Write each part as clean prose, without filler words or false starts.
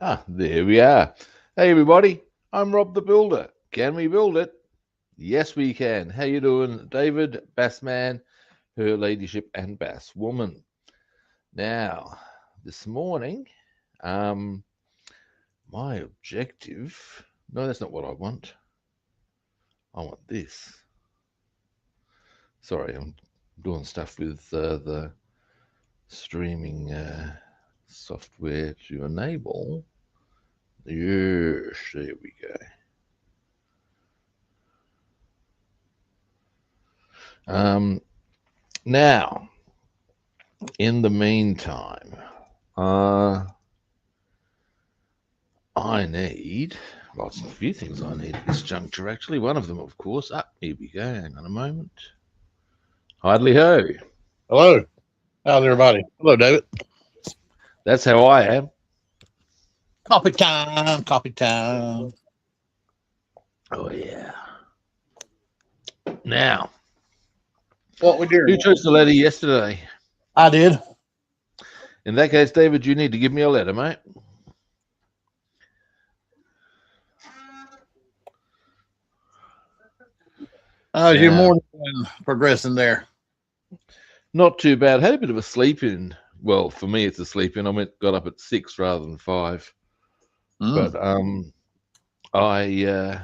There we are. Hey everybody, I'm Rob the Builder. Can we build it? Yes, we can. How you doing, David, Bassman, Her Ladyship, and Basswoman? Now, this morning, um, my objective. No, that's not what I want. I want this. Sorry, I'm doing stuff with the streaming software to enable. Yes, there we go. Now, in the meantime, uh, I need, well, it's a few things I need at this juncture, actually. One of them, of course, here we go. Hang on a moment. Hardly ho. Hello. How's everybody? Hello, David. That's how I am. Coffee time. Coffee time. Oh, yeah. Now, What we doing? who chose the letter yesterday? I did. In that case, David, you need to give me a letter, mate. How's your Yeah. morning progressing there? Not too bad. Had a bit of a sleep in. Well, for me, it's a sleep in. Got up at 6 rather than 5. But I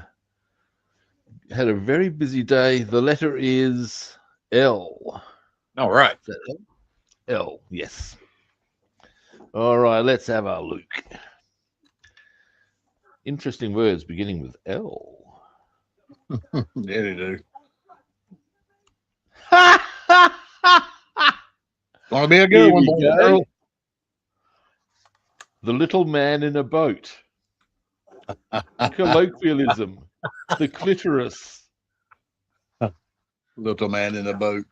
had a very busy day. The letter is L. All right. L, yes. All right, let's have a look. Interesting words beginning with L. Yeah, they do. Gonna be a good Here one, we boy, go. girl. The little man in a boat. Colloquialism. The clitoris. Little man in a boat.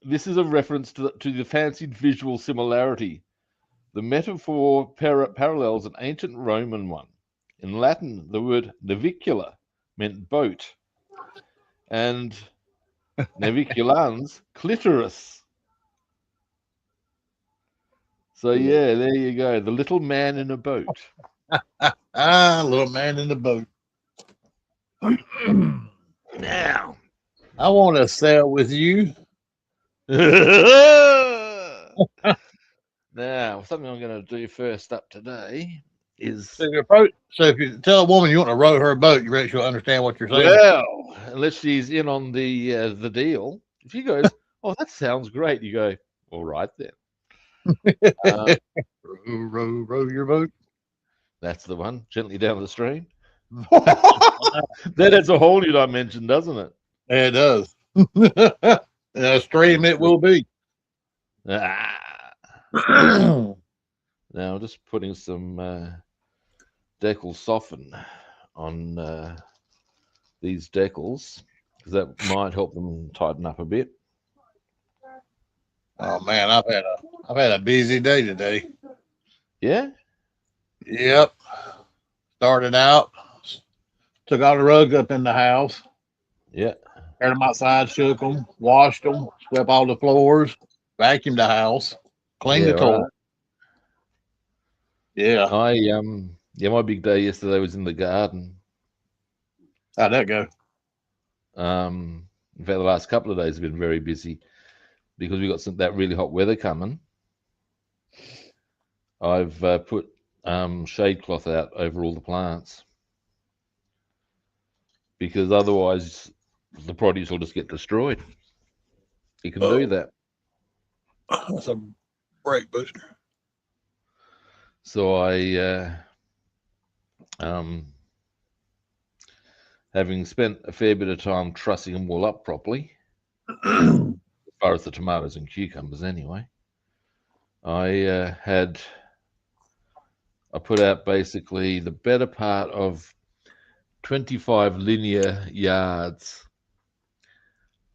This is a reference to the fancied visual similarity. The metaphor parallels an ancient Roman one. In Latin, the word navicula meant boat, and naviculans, clitoris. So yeah, there you go. The little man in a boat. Little man in the boat. Now, I want to sail with you. now, something I'm going to do first up today is So if you tell a woman you want to row her boat, you ready she'll understand what you're saying. well, unless she's in on the deal. If she goes, "Oh, that sounds great," you go, "All right then." Row your boat. That's the one. Gently down the stream. That adds a whole new dimension, doesn't it? It does. A stream it will be. Ah. Now I'm just putting some decal soften on these decals because that might help them tighten up a bit. Oh man, I've had a busy day today. Yeah. Yep. Started out, took all the rugs up in the house, Yeah. aired them outside, shook them, washed them, swept all the floors, vacuumed the house, cleaned Yeah. the toilet. Right. Yeah. Yeah, my big day yesterday was in the garden. How'd that go? In fact, the last couple of days have been very busy because we got that really hot weather coming. I've put shade cloth out over all the plants because otherwise the produce will just get destroyed. You can do that. That's a brake booster. So I, having spent a fair bit of time trussing them all up properly, as far as the tomatoes and cucumbers anyway, I put out basically the better part of 25 linear yards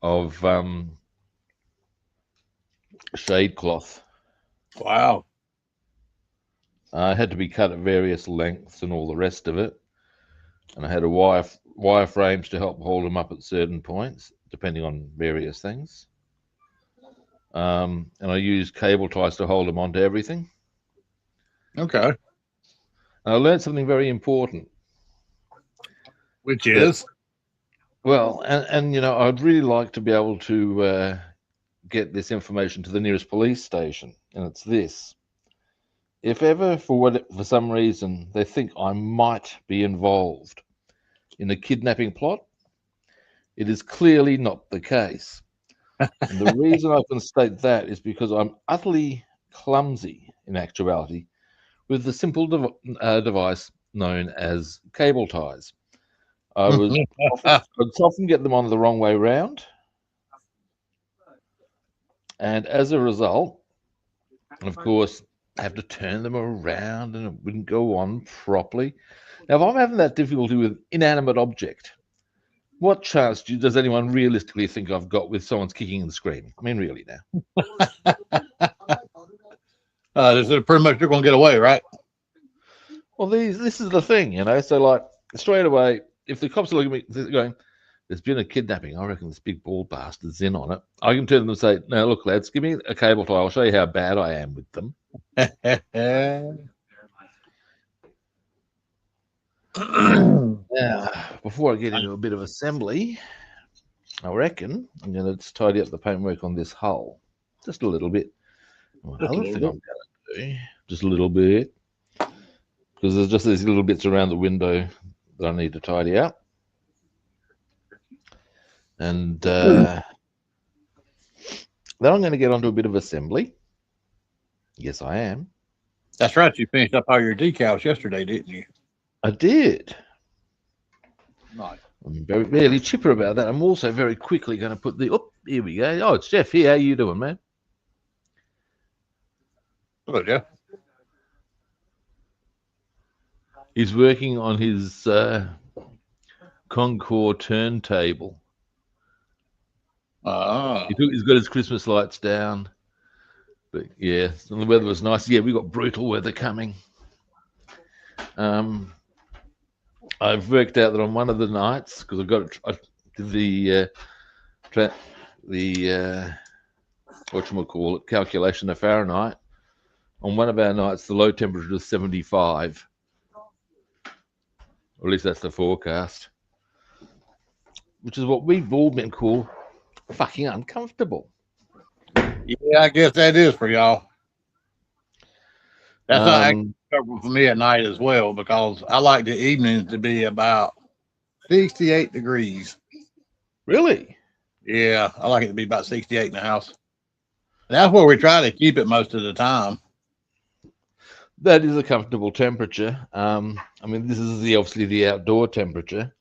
of shade cloth. Wow. Had to be cut at various lengths and all the rest of it. And I had a wire frames to help hold them up at certain points, depending on various things. And I used cable ties to hold them onto everything. Okay. And I learned something very important. Which is? Well, and I'd really like to be able to get this information to the nearest police station, and it's this. If ever, for some reason, they think I might be involved in a kidnapping plot, it is clearly not the case. And the reason I can state that is because I'm utterly clumsy, in actuality, with the simple device known as cable ties. I'd often get them on the wrong way round, and as a result, of course, I have to turn them around and it wouldn't go on properly. Now, if I'm having that difficulty with inanimate object, what chance does anyone realistically think I've got with someone's kicking and screaming? I mean, really now. This is pretty much you're going to get away, right? Well, this is the thing, So, like, straight away, if the cops are looking at me going, "There's been a kidnapping. I reckon this big bald bastard's in on it," I can turn to them and say, "No, look, lads, give me a cable tie. I'll show you how bad I am with them." Now, before I get into a bit of assembly, I reckon I'm going to tidy up the paintwork on this hull just a little bit. Another thing I'm going to do, just a little bit, because there's just these little bits around the window that I need to tidy up. And then I'm going to get onto a bit of assembly. Yes, I am. That's right. You finished up all your decals yesterday, didn't you? I did. Nice. I'm very chipper about that. I'm also very quickly going to put the... Oh, here we go. Oh, it's Jeff here. How you doing, man? Hello, Jeff. He's working on his Concord turntable. He's got his Christmas lights down. But yeah, the weather was nice. Yeah, we got brutal weather coming. I've worked out that on one of the nights, because I did the whatchamacallit, calculation of Fahrenheit. On one of our nights, the low temperature was 75. Or at least that's the forecast. Which is what we've all been called fucking uncomfortable. Yeah, I guess that is for y'all. That's not uncomfortable for me at night as well, because I like the evenings to be about 68 degrees. Really? Yeah, I like it to be about 68 in the house. And that's where we try to keep it most of the time. That is a comfortable temperature. I mean, this is obviously the outdoor temperature,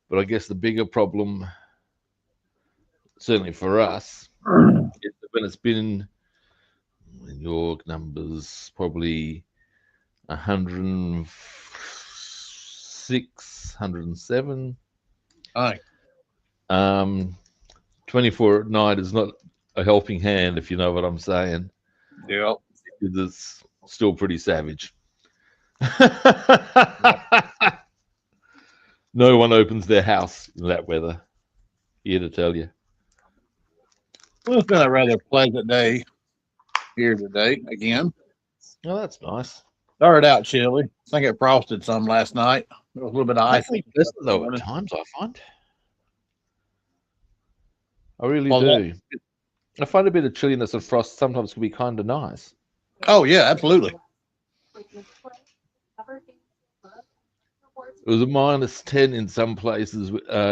but I guess the bigger problem, certainly for us, is when it's been, in your numbers, probably 106, 107. Aye. 24 at night is not a helping hand, if you know what I'm saying. Yeah. It's still pretty savage. No one opens their house in that weather. Here to tell you. Well, it's been a rather pleasant day here today again. Oh, that's nice. Started out chilly. I think it frosted some last night. There was a little bit of ice. Pleasant though at times, I find. I really do. I find a bit of chilliness and frost sometimes can be kind of nice. Oh yeah, absolutely. It was a -10 in some places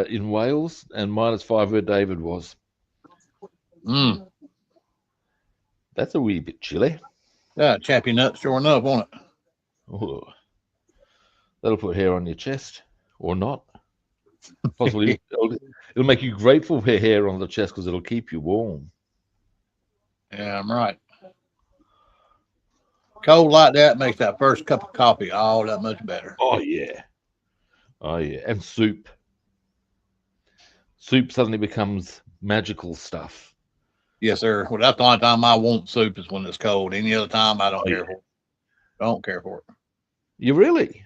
in Wales, and -5 where David was. That's a wee bit chilly. Yeah, chappy nuts, sure enough, won't it? Oh, that'll put hair on your chest, or not. Possibly, it'll make you grateful for hair on the chest because it'll keep you warm. Yeah, I'm right. Cold like that makes that first cup of coffee all that much better. Oh yeah, and soup. Soup suddenly becomes magical stuff. Yes, sir. Well, that's the only time I want soup is when it's cold. Any other time, I don't care for it. I don't care for it. You really?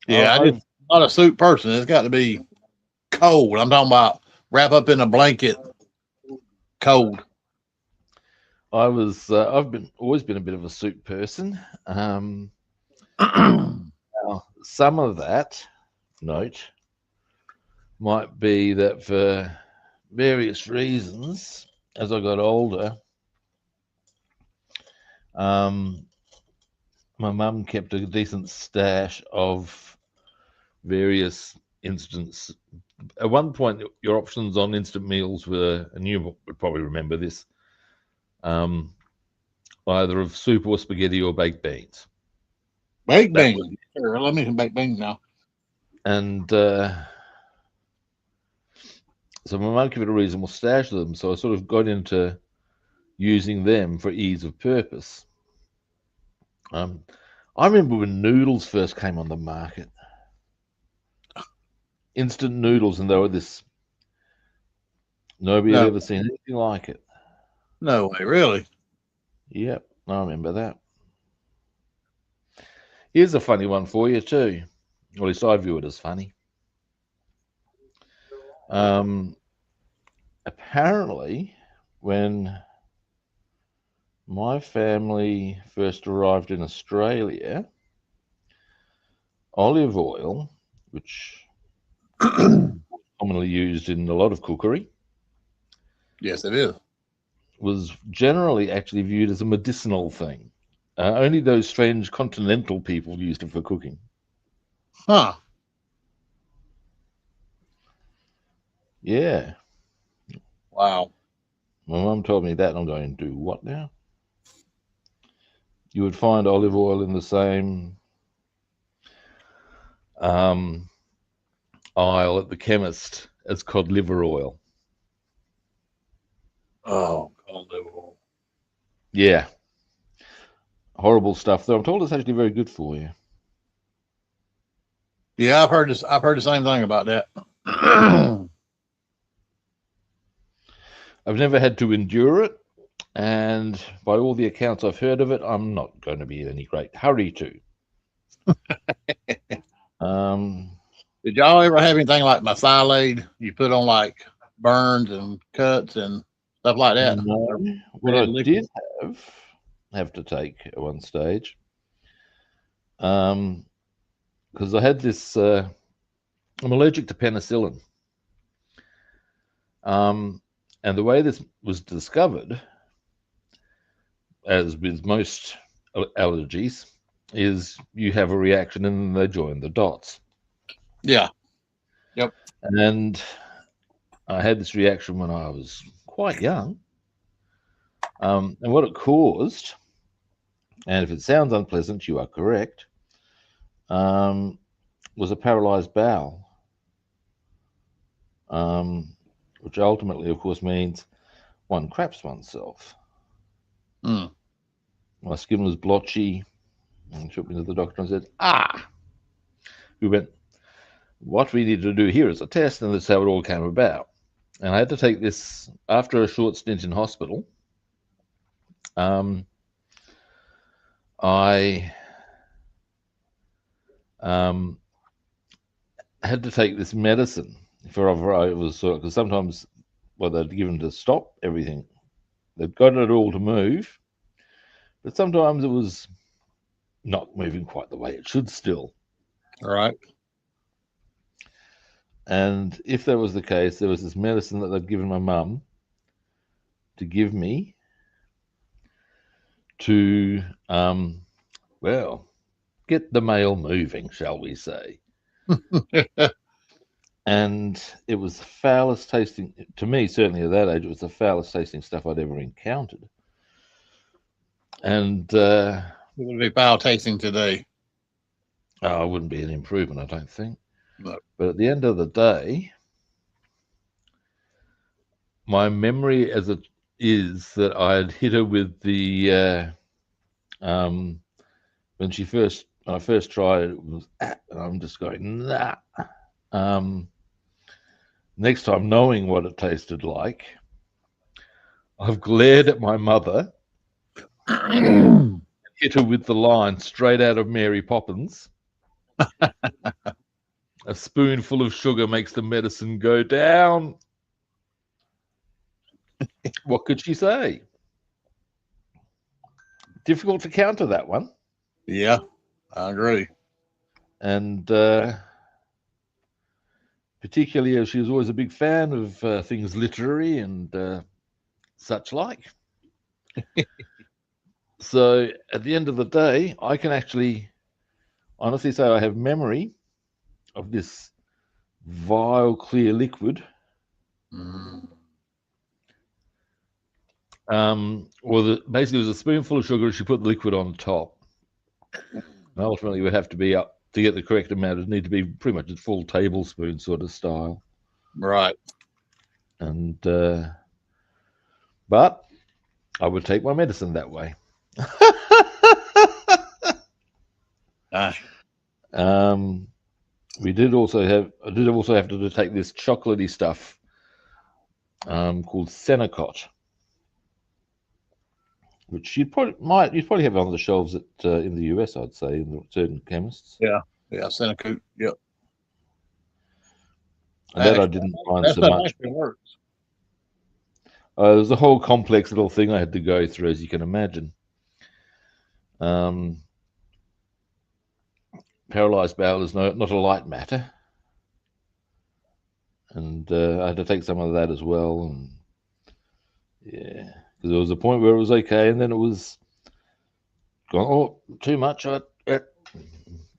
Yeah, I'm not a soup person. It's got to be cold. I'm talking about wrap up in a blanket, cold. I've always been a bit of a soup person. Now, some of that note might be that for various reasons, as I got older, my mum kept a decent stash of various instants. At one point, your options on instant meals were, and you would probably remember this, either of soup or spaghetti or baked beans. Baked beans. Sure, let me some baked beans now. And so my mum kept a reasonable stash of them, so I sort of got into using them for ease of purpose. I remember when noodles first came on the market. Instant noodles, and they were this. Nobody had ever seen anything like it. No way, really? Yep, I remember that. Here's a funny one for you too. Or at least I view it as funny. Apparently, when my family first arrived in Australia, olive oil, which is commonly used in a lot of cookery, yes, it is, was generally actually viewed as a medicinal thing. Only those strange continental people used it for cooking. Huh. Yeah. Wow. My mum told me that, and I'm going, do what now? You would find olive oil in the same aisle at the chemist as cod liver oil. Oh, cod liver oil. Yeah. Horrible stuff, though. I'm told it's actually very good for you. Yeah, I've heard this. I've heard the same thing about that. I've never had to endure it, and by all the accounts I've heard of it, I'm not going to be in any great hurry to. Did y'all ever have anything like methylate you put on like burns and cuts and stuff like that? No. What I did have to take at one stage, because I had this, I'm allergic to penicillin. And the way this was discovered, as with most allergies, is you have a reaction and then they join the dots. Yeah. Yep. And I had this reaction when I was quite young. And what it caused, and if it sounds unpleasant, you are correct, was a paralyzed bowel, which ultimately, of course, means one craps oneself. My skin was blotchy, and took me to the doctor and said, we went, what we need to do here is a test, and that's how it all came about. And I had to take this after a short stint in hospital. I had to take this medicine for a variety of sort, because sometimes they'd given to stop everything. They'd got it all to move, but sometimes it was not moving quite the way it should still. Right. And if that was the case, there was this medicine that they'd given my mum to give me to, get the mail moving, shall we say. And it was the foulest tasting, to me, certainly at that age, it was the foulest tasting stuff I'd ever encountered. And it would be foul tasting today. It wouldn't be an improvement, I don't think. No. But at the end of the day, my memory as it is that I had hit her with the when I first tried it was and I'm just going nah. Next time, knowing what it tasted like, I've glared at my mother, hit her with the line straight out of Mary Poppins. A spoonful of sugar makes the medicine go down. What could she say? Difficult to counter that one. Yeah. I agree. And particularly as she was always a big fan of things literary and such like. So at the end of the day, I can actually honestly say I have memory of this vile clear liquid. Basically it was a spoonful of sugar. She put the liquid on top. And ultimately it would have to be up to get the correct amount. It would need to be pretty much a full tablespoon sort of style. Right. And but I would take my medicine that way. I did also have to take this chocolatey stuff called Senecot, which you'd probably have on the shelves in the US, I'd say, in certain chemists. Yeah, Senecot. Yep. And that I didn't find so much. Works. There's a whole complex little thing I had to go through, as you can imagine. Paralyzed bowel is not a light matter. And I had to take some of that as well. And yeah, because there was a point where it was okay, and then it was gone, oh, too much. Get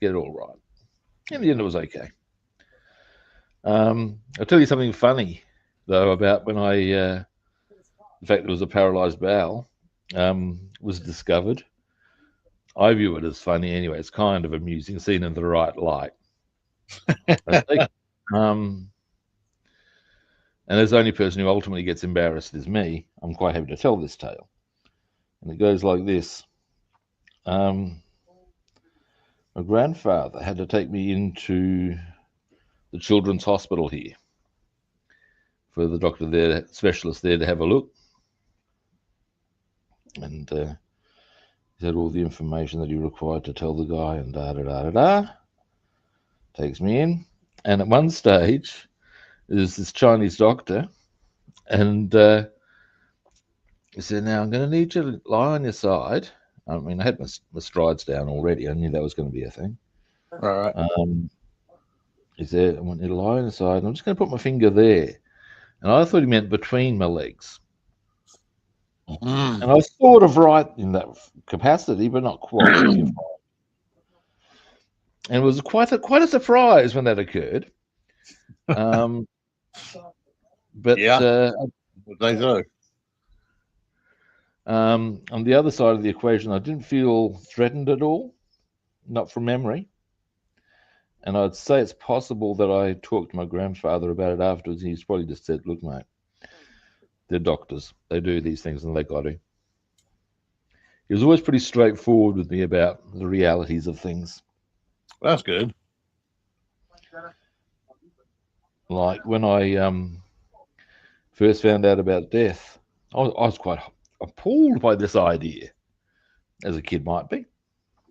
it all right. In the end, it was okay. I'll tell you something funny, though, about when the fact it was a paralyzed bowel was discovered. I view it as funny anyway. It's kind of amusing, seen in the right light. And as the only person who ultimately gets embarrassed is me, I'm quite happy to tell this tale. And it goes like this. My grandfather had to take me into the children's hospital here for the doctor there, specialist there, to have a look. And he had all the information that he required to tell the guy, and da-da-da-da-da. Takes me in. And at one stage, there's this Chinese doctor, and he said, now I'm going to need you to lie on your side. I mean, I had my strides down already. I knew that was going to be a thing. All right. He said, I want you to lie on your side, and I'm just going to put my finger there. And I thought he meant between my legs. And I was sort of right in that capacity, but not quite. And it was quite a surprise when that occurred. But yeah, they do. On the other side of the equation, I didn't feel threatened at all, not from memory. And I'd say it's possible that I talked to my grandfather about it afterwards. He's probably just said, look, mate, they're doctors. They do these things and they got to. He was always pretty straightforward with me about the realities of things. That's good. Like when I first found out about death, I was quite appalled by this idea, as a kid might be.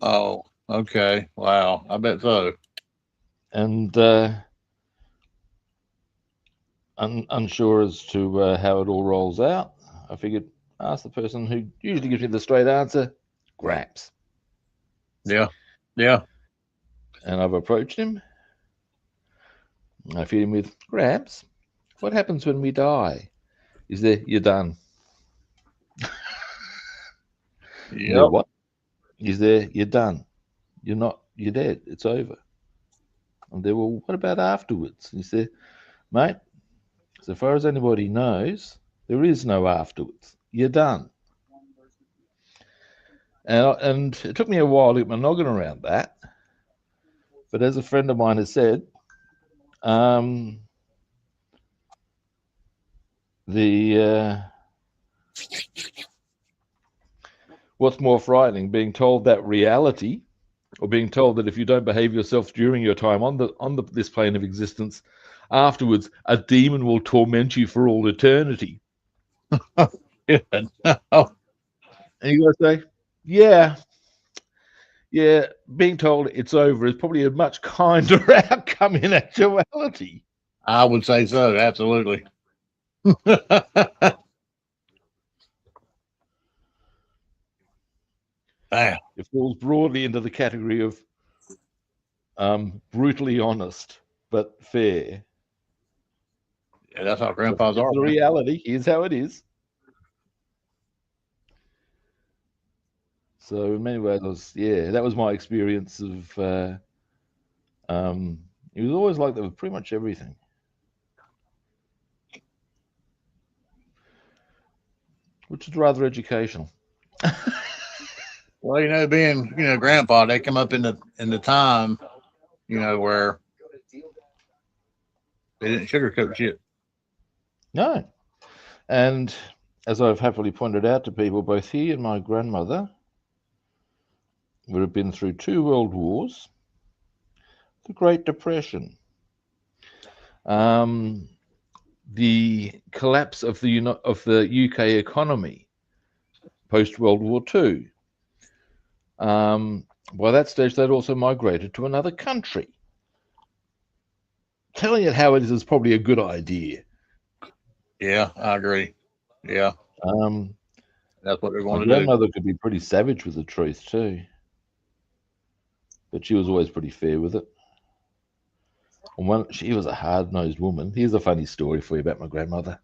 Oh, okay. Wow. I bet so. And unsure as to how it all rolls out, I figured ask the person who usually gives me the straight answer, Gramps. Yeah. And I've approached him. I feed him with, Gramps, what happens when we die? Is there, you're done. Yeah. What? Is there, you're done. You're not, you're dead. It's over. And they, well, what about afterwards? And he said, mate, so far as anybody knows, there is no afterwards. You're done. And it took me a while to get my noggin around that. But as a friend of mine has said, what's more frightening, being told that reality, or being told that if you don't behave yourself during your time on this plane of existence, afterwards a demon will torment you for all eternity. And you gotta say, yeah, being told it's over is probably a much kinder outcome in actuality. I would say so, absolutely. It falls broadly into the category of Brutally honest, but fair. Yeah, that's how grandpas are. The Man. reality. Here's how it is. So in many ways, that was my experience of. It was always like that with pretty much everything. Which is rather educational. Well, being grandpa, they come up in the time, where they didn't sugarcoat shit. No, and as I've happily pointed out to people, both he and my grandmother would have been through 2 world wars, the Great Depression, the collapse of the UK economy post World War II. By that stage, they'd also migrated to another country. Telling it how it is probably a good idea. Yeah, I agree. Yeah, that's what they're going to do. My grandmother could be pretty savage with the truth too, but she was always pretty fair with it. And she was a hard-nosed woman. Here's a funny story for you about my grandmother.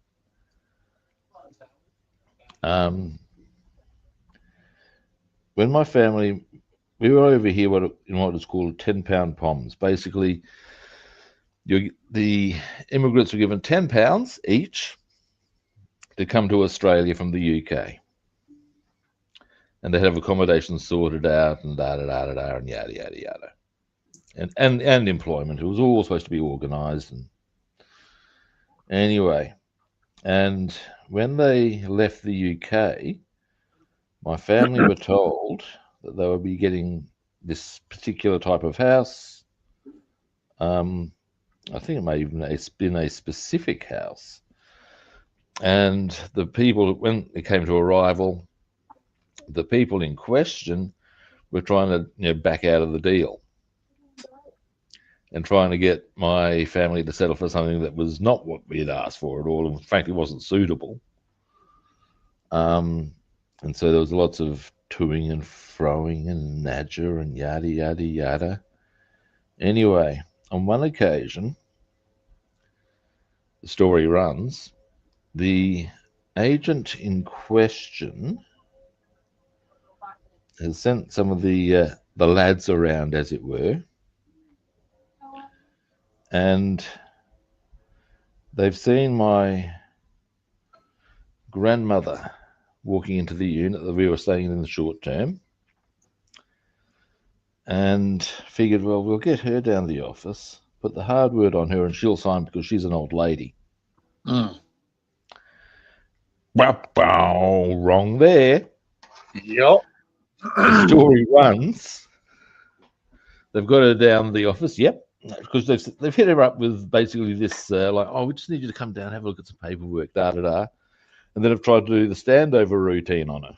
When my family, we were over here in what is called 10-pound POMs. Basically, the immigrants were given £10 each to come to Australia from the UK. And they have accommodation sorted out and da-da-da-da-da and yada, yada, yada. And employment. It was all supposed to be organised. And anyway, and when they left the UK, my family were told that they would be getting this particular type of house. I think it may even have been a specific house. And the people, when it came to arrival, the people in question were trying to back out of the deal and trying to get my family to settle for something that was not what we had asked for at all, and frankly wasn't suitable. And so there was lots of toing and froing and nadger and yada, yada, yada. Anyway, on one occasion, the story runs, the agent in question has sent some of the lads around, as it were, and they've seen my grandmother walking into the unit that we were staying in the short term, and figured, well, we'll get her down to the office, put the hard word on her, and she'll sign because she's an old lady. Wrong there. Yep. The story runs, they've got her down to the office, yep, because they've hit her up with basically this, we just need you to come down, have a look at some paperwork, da-da-da. And then have tried to do the standover routine on her.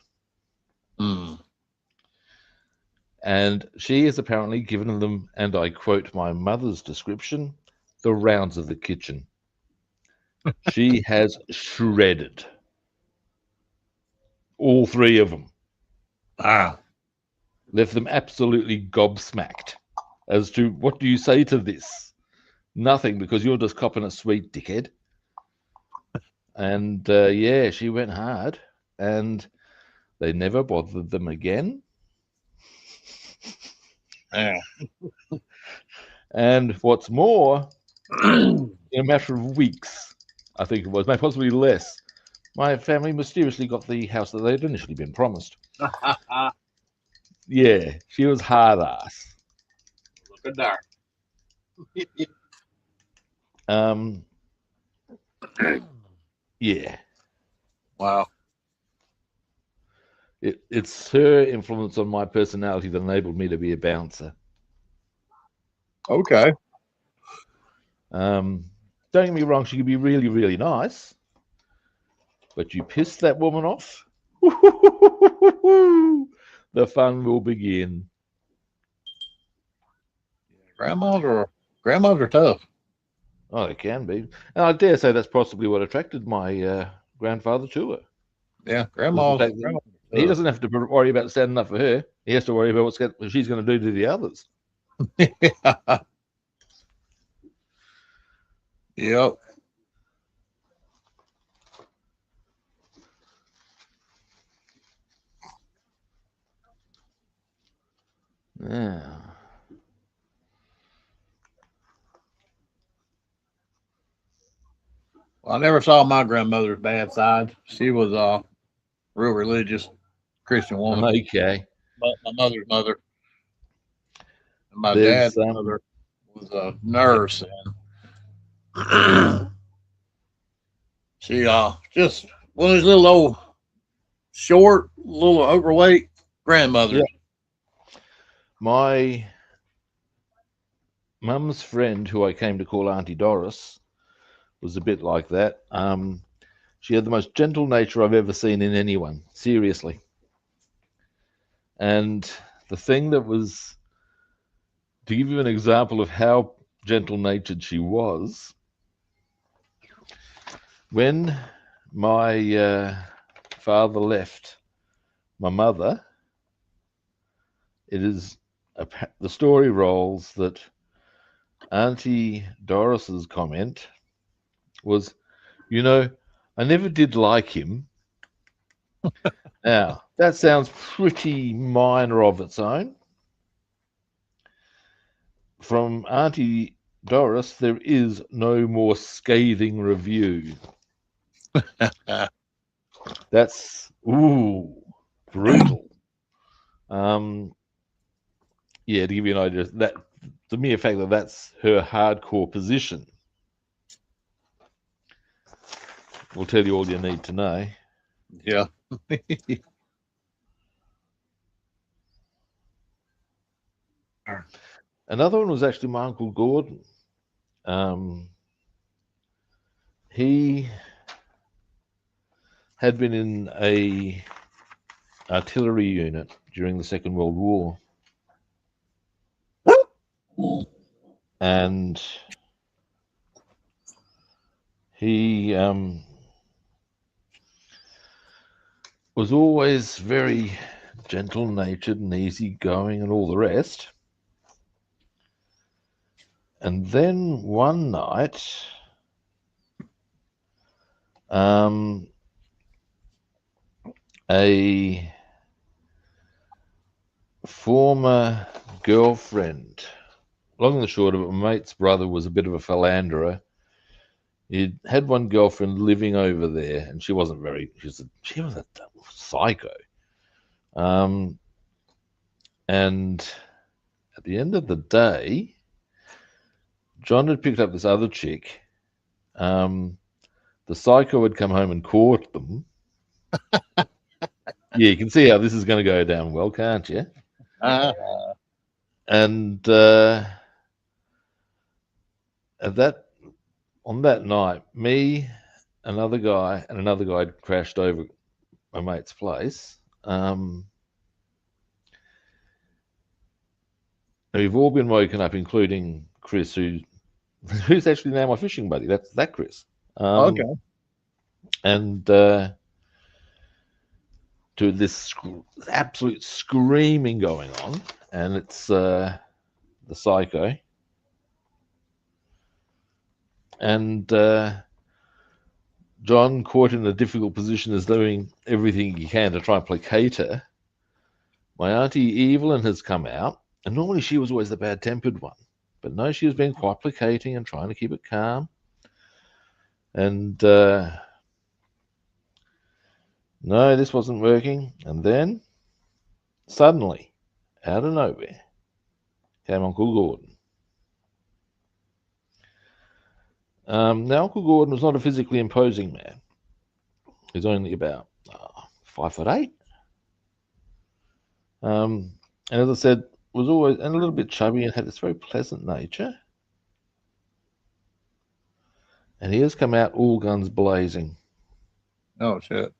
And she has apparently given them, and I quote my mother's description, the rounds of the kitchen. She has shredded all 3 of them. Left them absolutely gobsmacked as to, what do you say to this? Nothing, because you're just copping a sweet, dickhead. And she went hard, and they never bothered them again. Yeah. And what's more, in a matter of weeks, I think it was, maybe possibly less, my family mysteriously got the house that they'd initially been promised. Yeah, she was hard ass. Look at that. Yeah. Wow. It's her influence on my personality that enabled me to be a bouncer. Okay. Don't get me wrong, she could be really, really nice, but you piss that woman off, the fun will begin. Grandmas are tough. Oh, it can be. And I dare say that's possibly what attracted my grandfather to her. Yeah, grandma. He doesn't have to worry about standing up for her. He has to worry about what she's going to do to the others. Yep. Yeah. Well, I never saw my grandmother's bad side. She was real religious Christian woman. Okay. But my mother's mother and my There's dad's mother was a nurse, and she just one of these little old short, little overweight yeah. grandmothers. My mum's friend, who I came to call Auntie Doris, was a bit like that. She had the most gentle nature I've ever seen in anyone, seriously. And the thing that was, to give you an example of how gentle natured she was, when my father left my mother, the story rolls that Auntie Doris's comment was, I never did like him. Now, that sounds pretty minor of its own. From Auntie Doris, there is no more scathing review. That's brutal. Yeah, to give you an idea, that the mere fact that that's her hardcore position will tell you all you need to know. Yeah. Another one was actually my Uncle Gordon. He had been in a artillery unit during the Second World War, and he was always very gentle-natured and easygoing and all the rest. And then one night, a former girlfriend, long and the short of it, my mate's brother was a bit of a philanderer. He had one girlfriend living over there, and she wasn't she was a psycho. And at the end of the day, John had picked up this other chick. The psycho had come home and caught them. Yeah, you can see how this is going to go down well, can't you? And on that night, me, another guy, and another guy had crashed over my mate's place. We've all been woken up, including Chris, who's actually now my fishing buddy. That's that Chris. Okay. And to this absolute screaming going on, and it's the psycho. And John, caught in a difficult position, is doing everything he can to try and placate her. My auntie Evelyn has come out, and normally she was always the bad-tempered one. But no, she was being quite placating and trying to keep it calm. And no, this wasn't working. And then, suddenly, out of nowhere, came Uncle Gordon. Now, Uncle Gordon was not a physically imposing man. He's only about 5'8". And as I said, was always and a little bit chubby and had this very pleasant nature. And he has come out all guns blazing. Oh shit.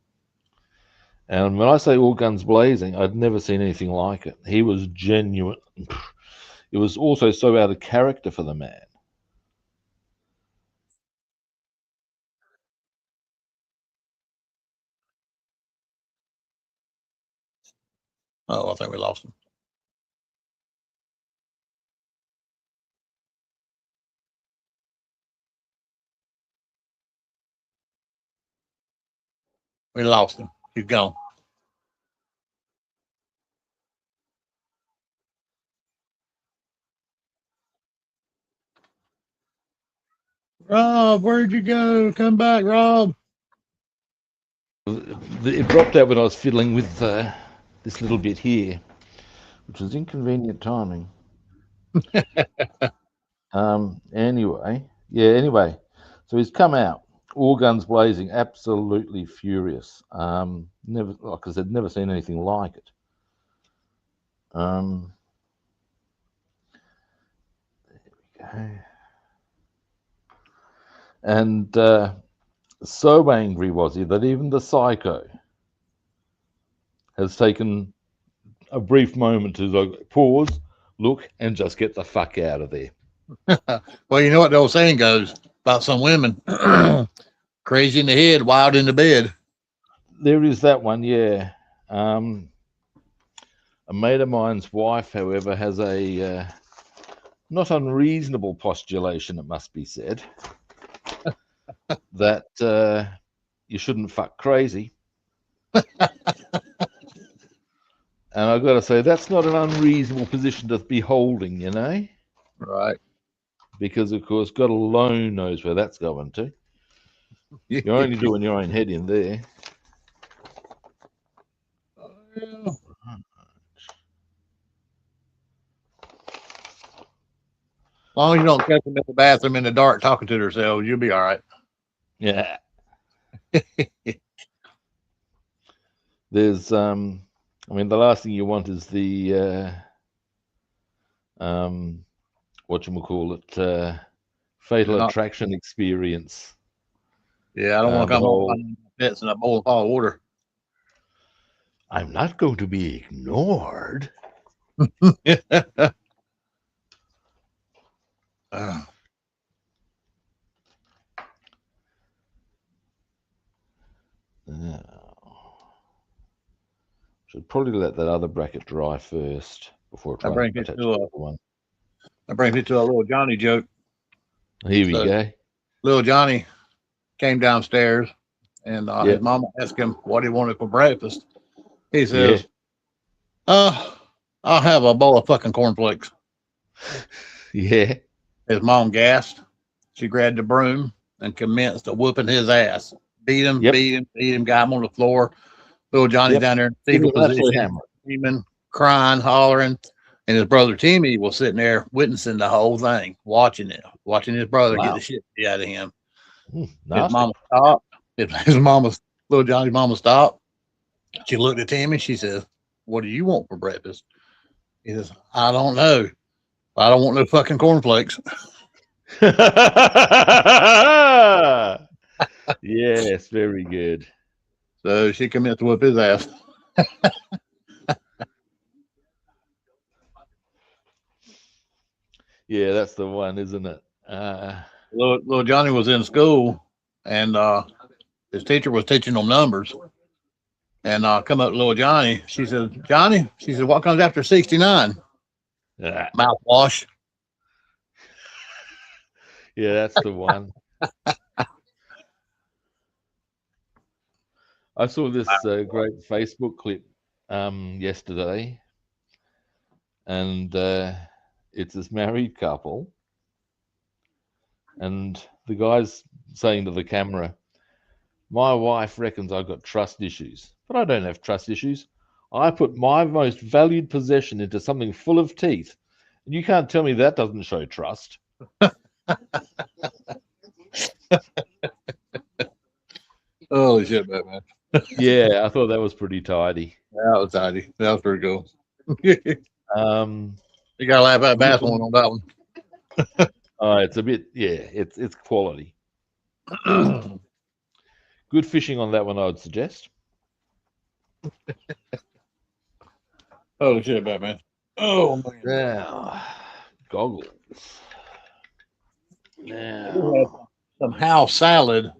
And when I say all guns blazing, I'd never seen anything like it. He was genuine. It was also so out of character for the man. Oh, I think we lost him. We lost him. He's gone. Rob, where'd you go? Come back, Rob. It dropped out when I was fiddling with this little bit here, which was inconvenient timing. Anyway, so he's come out, all guns blazing, absolutely furious. Never, like I said, never seen anything like it. There we go. And so angry was he that even the psycho has taken a brief moment to like, pause, look, and just get the fuck out of there. Well, you know what the old saying goes about some women: crazy in the head, wild in the bed. There is that one, yeah. A mate of mine's wife, however, has a not unreasonable postulation, it must be said, that you shouldn't fuck crazy. And I've got to say, that's not an unreasonable position to be holding, you know? Right. Because, of course, God alone knows where that's going to. You're only doing your own head in there. Yeah. As long as you don't catch them in the bathroom in the dark talking to themselves, you'll be all right. Yeah. There's, I mean, the last thing you want is the, whatchamacallit, fatal attraction experience. Yeah, I don't want to come home pits in a bowl of hot water. I'm not going to be ignored. Should probably let that other bracket dry first before trying to attach the one. That brings me to a little Johnny joke. Here we go. Little Johnny came downstairs, and his mama asked him what he wanted for breakfast. He says, I'll have a bowl of fucking cornflakes. Yeah. His mom gasped. She grabbed the broom and commenced to whooping his ass. Beat him, got him on the floor. Little Johnny down there in fetal position, screaming, crying, hollering. And his brother Timmy was sitting there witnessing the whole thing, watching his brother get the shit out of him. His mama stopped. Little Johnny's mama stopped. She looked at Timmy. She says, "What do you want for breakfast?" He says, "I don't know. I don't want no fucking cornflakes." Yes, very good. So she commenced to whip his ass. Yeah, that's the one, isn't it? Little Johnny was in school, and his teacher was teaching them numbers. And come up to little Johnny. She said, "Johnny," she said, "what comes after 69? Mouthwash." Yeah, that's the one. I saw this great Facebook clip yesterday, and it's this married couple, and the guy's saying to the camera, "My wife reckons I've got trust issues, but I don't have trust issues. I put my most valued possession into something full of teeth, and you can't tell me that doesn't show trust." Holy shit, man. Yeah, I thought that was pretty tidy. That was tidy. That was pretty cool. You gotta laugh at Bassman on that one. It's a bit, it's quality. Good fishing on that one, I would suggest. Oh shit, Batman. Oh man. Now, goggles. Now, some house salad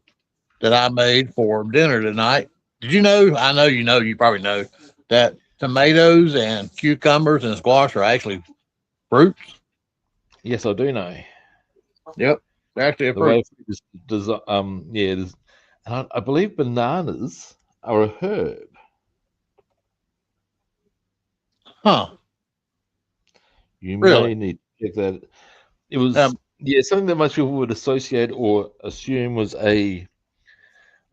that I made for dinner tonight. Did you know? I know you know. You probably know that tomatoes and cucumbers and squash are actually fruits. Yes, I do know. Yep, they're actually a fruit. I believe bananas are a herb. Huh. You Really? may need to check that. It was something that most people would associate or assume was I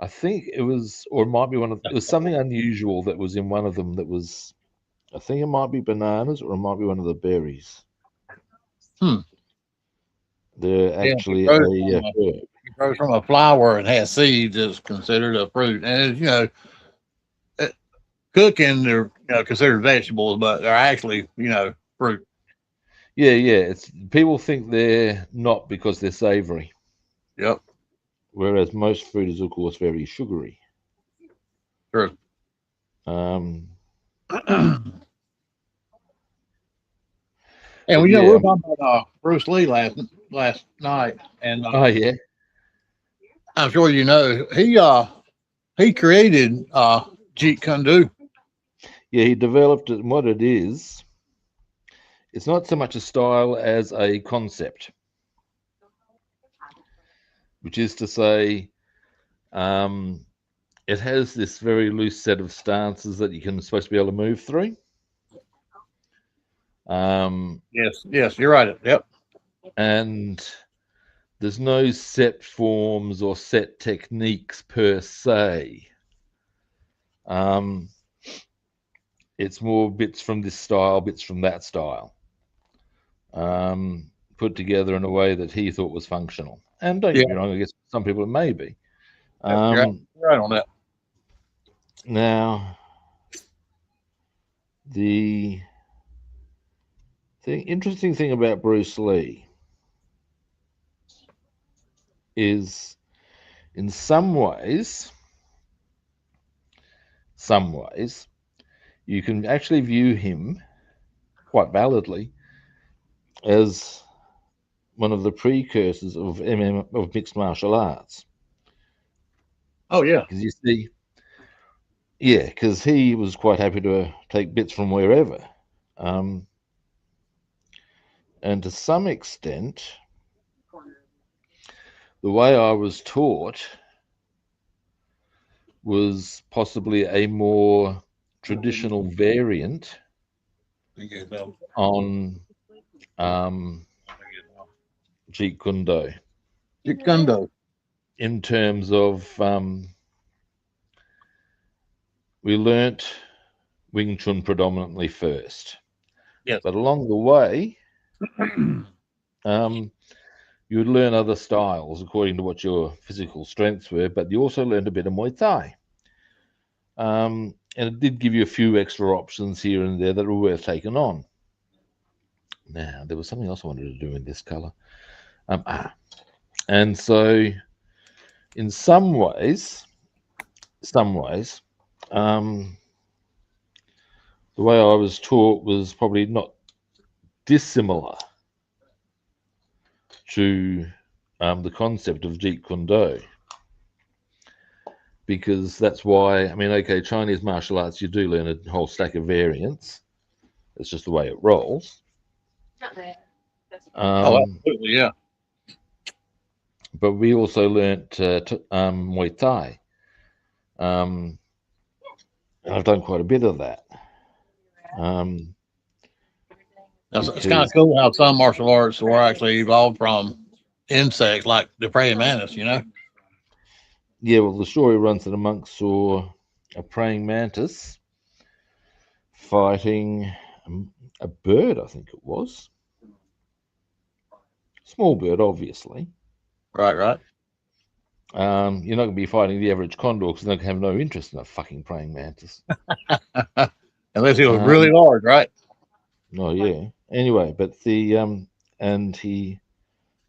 think it was, or it might be it was something unusual that was in one of them that was, I think it might be bananas or it might be one of the berries. They're actually a herb. It grows from a flower and has seeds. It's considered a fruit, and you know, cooking they're considered vegetables, but they're actually fruit. Yeah. It's people think they're not because they're savory. Yep. Whereas most fruit is, of course, very sugary. True. And we were talking about Bruce Lee last night, and oh yeah, I'm sure you know he created Jeet Kune Do. Yeah, he developed it, and what it is, it's not so much a style as a concept, which is to say, it has this very loose set of stances that you can supposed to be able to move through. Yes, you're right. Yep. And there's no set forms or set techniques per se. It's more bits from this style, bits from that style, put together in a way that he thought was functional. And don't get me wrong, I guess some people it may be. You're right on that. Now, the interesting thing about Bruce Lee is, in some ways, you can actually view him quite validly as one of the precursors of mixed martial arts. Oh yeah, because you see, because he was quite happy to take bits from wherever, and to some extent, the way I was taught was possibly a more traditional variant on Jeet Kune Do. Jeet Kune Do. In terms of, we learnt Wing Chun predominantly first. Yes. But along the way, you would learn other styles according to what your physical strengths were, but you also learned a bit of Muay Thai. And it did give you a few extra options here and there that were worth taking on. Now, there was something else I wanted to do in this color. And so, in some ways, the way I was taught was probably not dissimilar to the concept of Jeet Kune Do. Because that's why, Chinese martial arts, you do learn a whole stack of variants. It's just the way it rolls. Absolutely, yeah. But we also learnt Muay Thai. And I've done quite a bit of that. It's kind of cool how some martial arts were actually evolved from insects like the praying mantis, Yeah, well, the story runs that a monk saw a praying mantis fighting a bird, I think it was. Small bird, obviously. Right. You're not going to be fighting the average condor because they have no interest in a fucking praying mantis. Unless it was really large, right? Oh, yeah. Anyway, but and he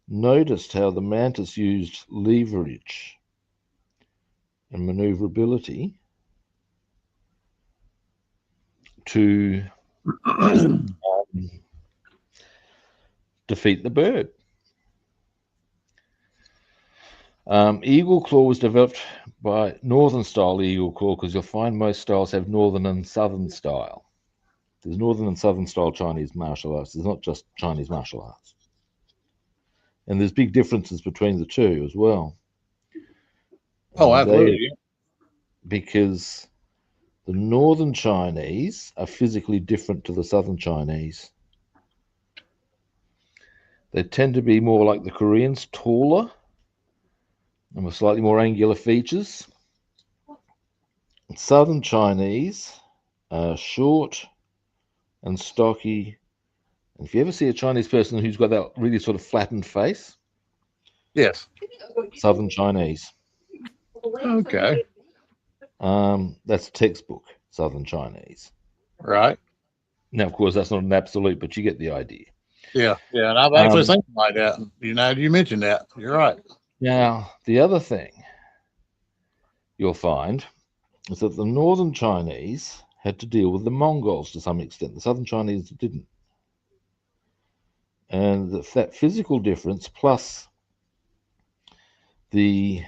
noticed how the mantis used leverage and maneuverability to defeat the bird. Eagle claw was developed by northern style eagle claw because you'll find most styles have northern and southern style. There's northern and southern style Chinese martial arts. There's not just Chinese martial arts. And there's big differences between the two as well. Oh, absolutely. because the northern Chinese are physically different to the southern Chinese. They tend to be more like the Koreans, taller and with slightly more angular features. Southern Chinese are short and stocky. And if you ever see a Chinese person who's got that really sort of flattened face, yes, Southern Chinese. Okay. That's textbook Southern Chinese. Right. Now, of course, that's not an absolute, but you get the idea. Yeah, and I've actually seen like that. You mentioned that. You're right. Now, the other thing you'll find is that the northern Chinese had to deal with the Mongols to some extent. The southern Chinese didn't. And that physical difference plus the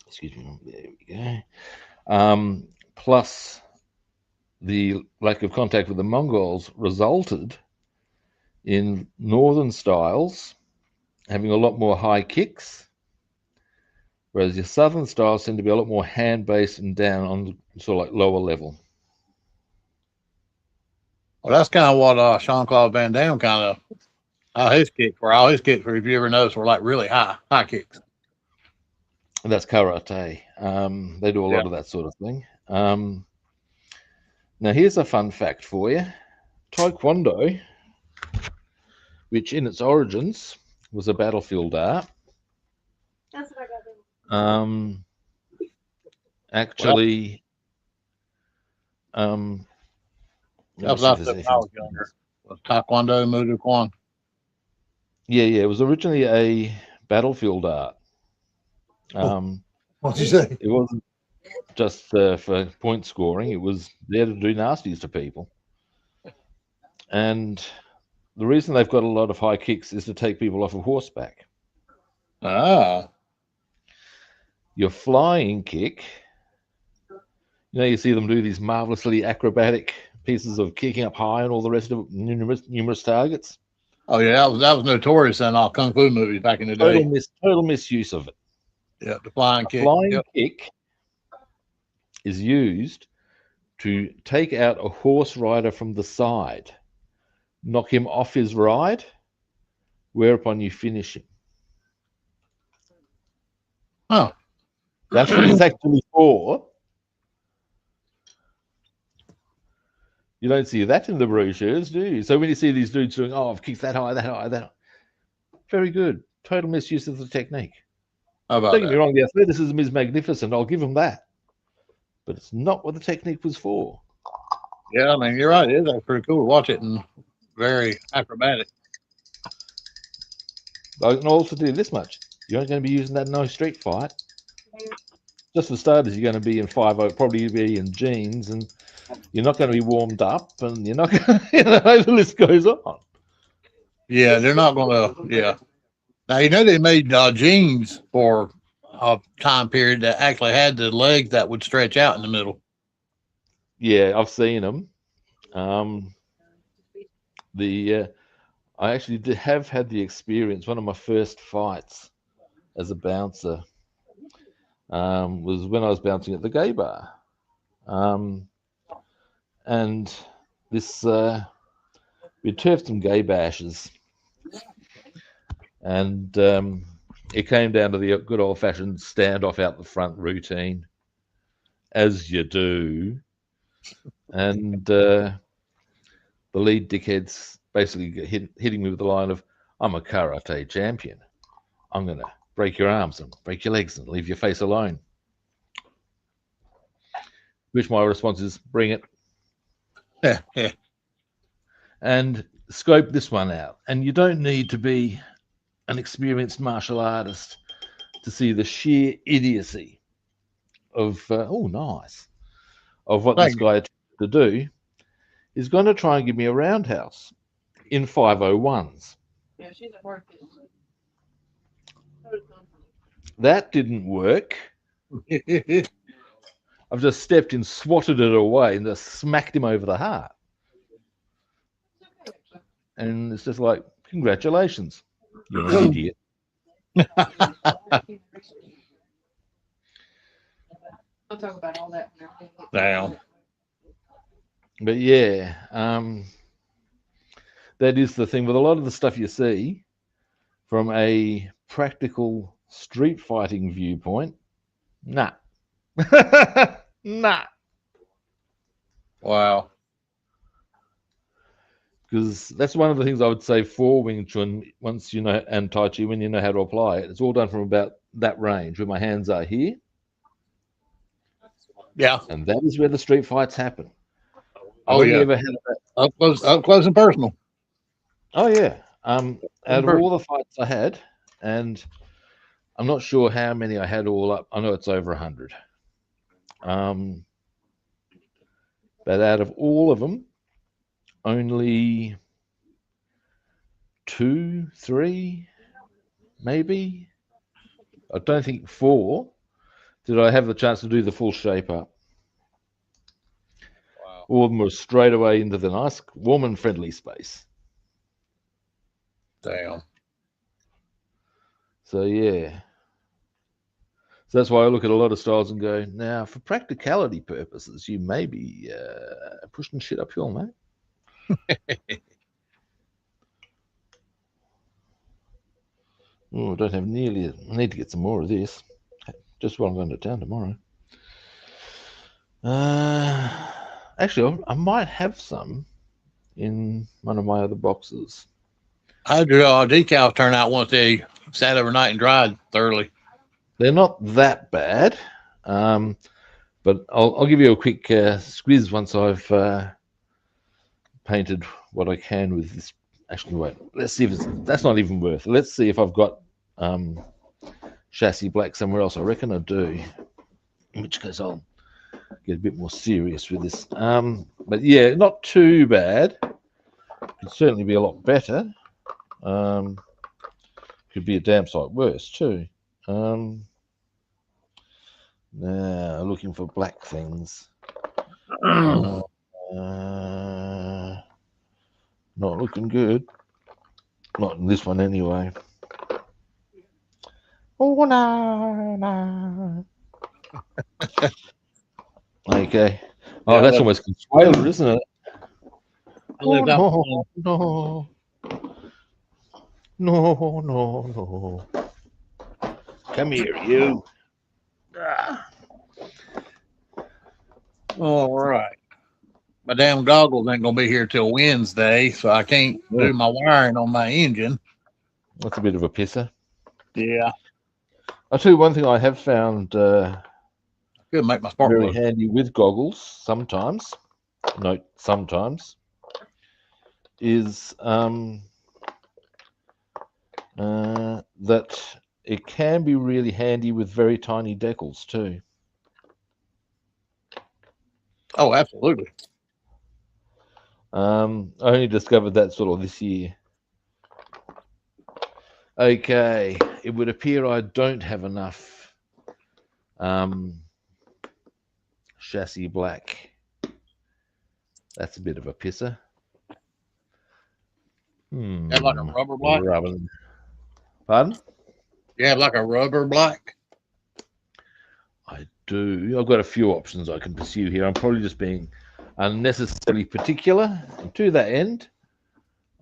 excuse me, there we go. Plus the lack of contact with the Mongols resulted in northern styles having a lot more high kicks, whereas your southern styles tend to be a lot more hand-based and down on the sort of like lower level. Well, that's kind of what Jean-Claude Van Damme kind of all his kicks were, if you ever notice, were like really high kicks. And that's karate. They do a lot of that sort of thing. Now, here's a fun fact for you. Taekwondo, which in its origins was a battlefield art, actually, that was I was younger. Was Taekwondo Muay Kwan? Yeah, it was originally a battlefield art. What'd you say? It wasn't just for point scoring. It was there to do nasties to people. And the reason they've got a lot of high kicks is to take people off of horseback. Your flying kick, you see them do these marvelously acrobatic pieces of kicking up high and all the rest of it, numerous targets. Oh yeah, that was notorious in all kung fu movies back in the day. Total misuse of it. Yeah, the flying kick. Flying kick is used to take out a horse rider from the side, knock him off his ride, whereupon you finish him. Oh. That's what it's actually for. You don't see that in the brochures, do you? So when you see these dudes doing, I've kicked that high, that high, that high. Very good. Total misuse of the technique. How about Don't get me wrong, the athleticism is magnificent. I'll give them that. But it's not what the technique was for. Yeah, I mean, you're right. It is pretty cool to watch it and very acrobatic. I can also do this much. You aren't going to be using that in no street fight. Just for starters, you're going to be in 5.0, probably be in jeans, and you're not going to be warmed up, and you're not going to, the list goes on. Yeah, they're not going to, yeah. Now, they made jeans for a time period that actually had the legs that would stretch out in the middle. Yeah, I've seen them. I actually have had the experience. One of my first fights as a bouncer was when I was bouncing at the gay bar. And this, we turfed some gay bashes. And it came down to the good old-fashioned standoff out the front routine, as you do. And the lead dickheads basically hitting me with the line of, I'm a karate champion. I'm going to break your arms and break your legs and leave your face alone. Which my response is, bring it. Yeah. And scope this one out. And you don't need to be an experienced martial artist to see the sheer idiocy of, of what this guy attempted to do. He's going to try and give me a roundhouse in 501s. Yeah, she's at work. That didn't work. I've just stepped in, swatted it away, and just smacked him over the heart. And it's just like, congratulations, you're an idiot. I'll talk about all that. Damn. But yeah, that is the thing with a lot of the stuff you see from a practical street fighting viewpoint. Nah. Nah. Wow. Because that's one of the things I would say for Wing Chun, once you know, and Tai Chi, when you know how to apply it, it's all done from about that range where my hands are here. Yeah. And that is where the street fights happen. Oh, I've only yeah. ever had Up close and personal. Oh, yeah. Out of all the fights I had, and I'm not sure how many I had all up. I know it's over 100. But out of all of them, only 2, 3, maybe, I don't think 4, did I have the chance to do the full shape up. Wow. All of them were straight away into the nice, warm and friendly space. Damn. So, yeah. So that's why I look at a lot of styles and go, now, for practicality purposes, you may be pushing shit uphill, mate. Oh, I don't have nearly. I need to get some more of this. Just while I'm going to town tomorrow. Actually, I might have some in one of my other boxes. How do decals turn out once they sat overnight and dried thoroughly? They're not that bad, but I'll give you a quick squiz once I've painted what I can with this. Actually, wait. Let's see if that's not even worth it. Let's see if I've got chassis black somewhere else. I reckon I do. In which case, I'll get a bit more serious with this. But yeah, not too bad. Could certainly be a lot better. Could be a damn sight worse too. Now looking for black things. Not looking good. Not in this one anyway. Oh no. Okay. Oh, Yeah, that's almost Consuela, isn't it? Oh, no. No. Come here, you. All right. My damn goggles ain't gonna be here till Wednesday, so I can't do my wiring on my engine. That's a bit of a pisser. Yeah. I'll tell you one thing I have found Could make my spark very plug handy with goggles sometimes. Note sometimes is that it can be really handy with very tiny decals too. Oh, absolutely. I only discovered that sort of this year. Okay, it would appear I don't have enough chassis black. That's a bit of a pisser. Have like a rubber black? Pardon? You have like a rubber black? I do. I've got a few options I can pursue here. I'm probably just being unnecessarily particular. And to that end,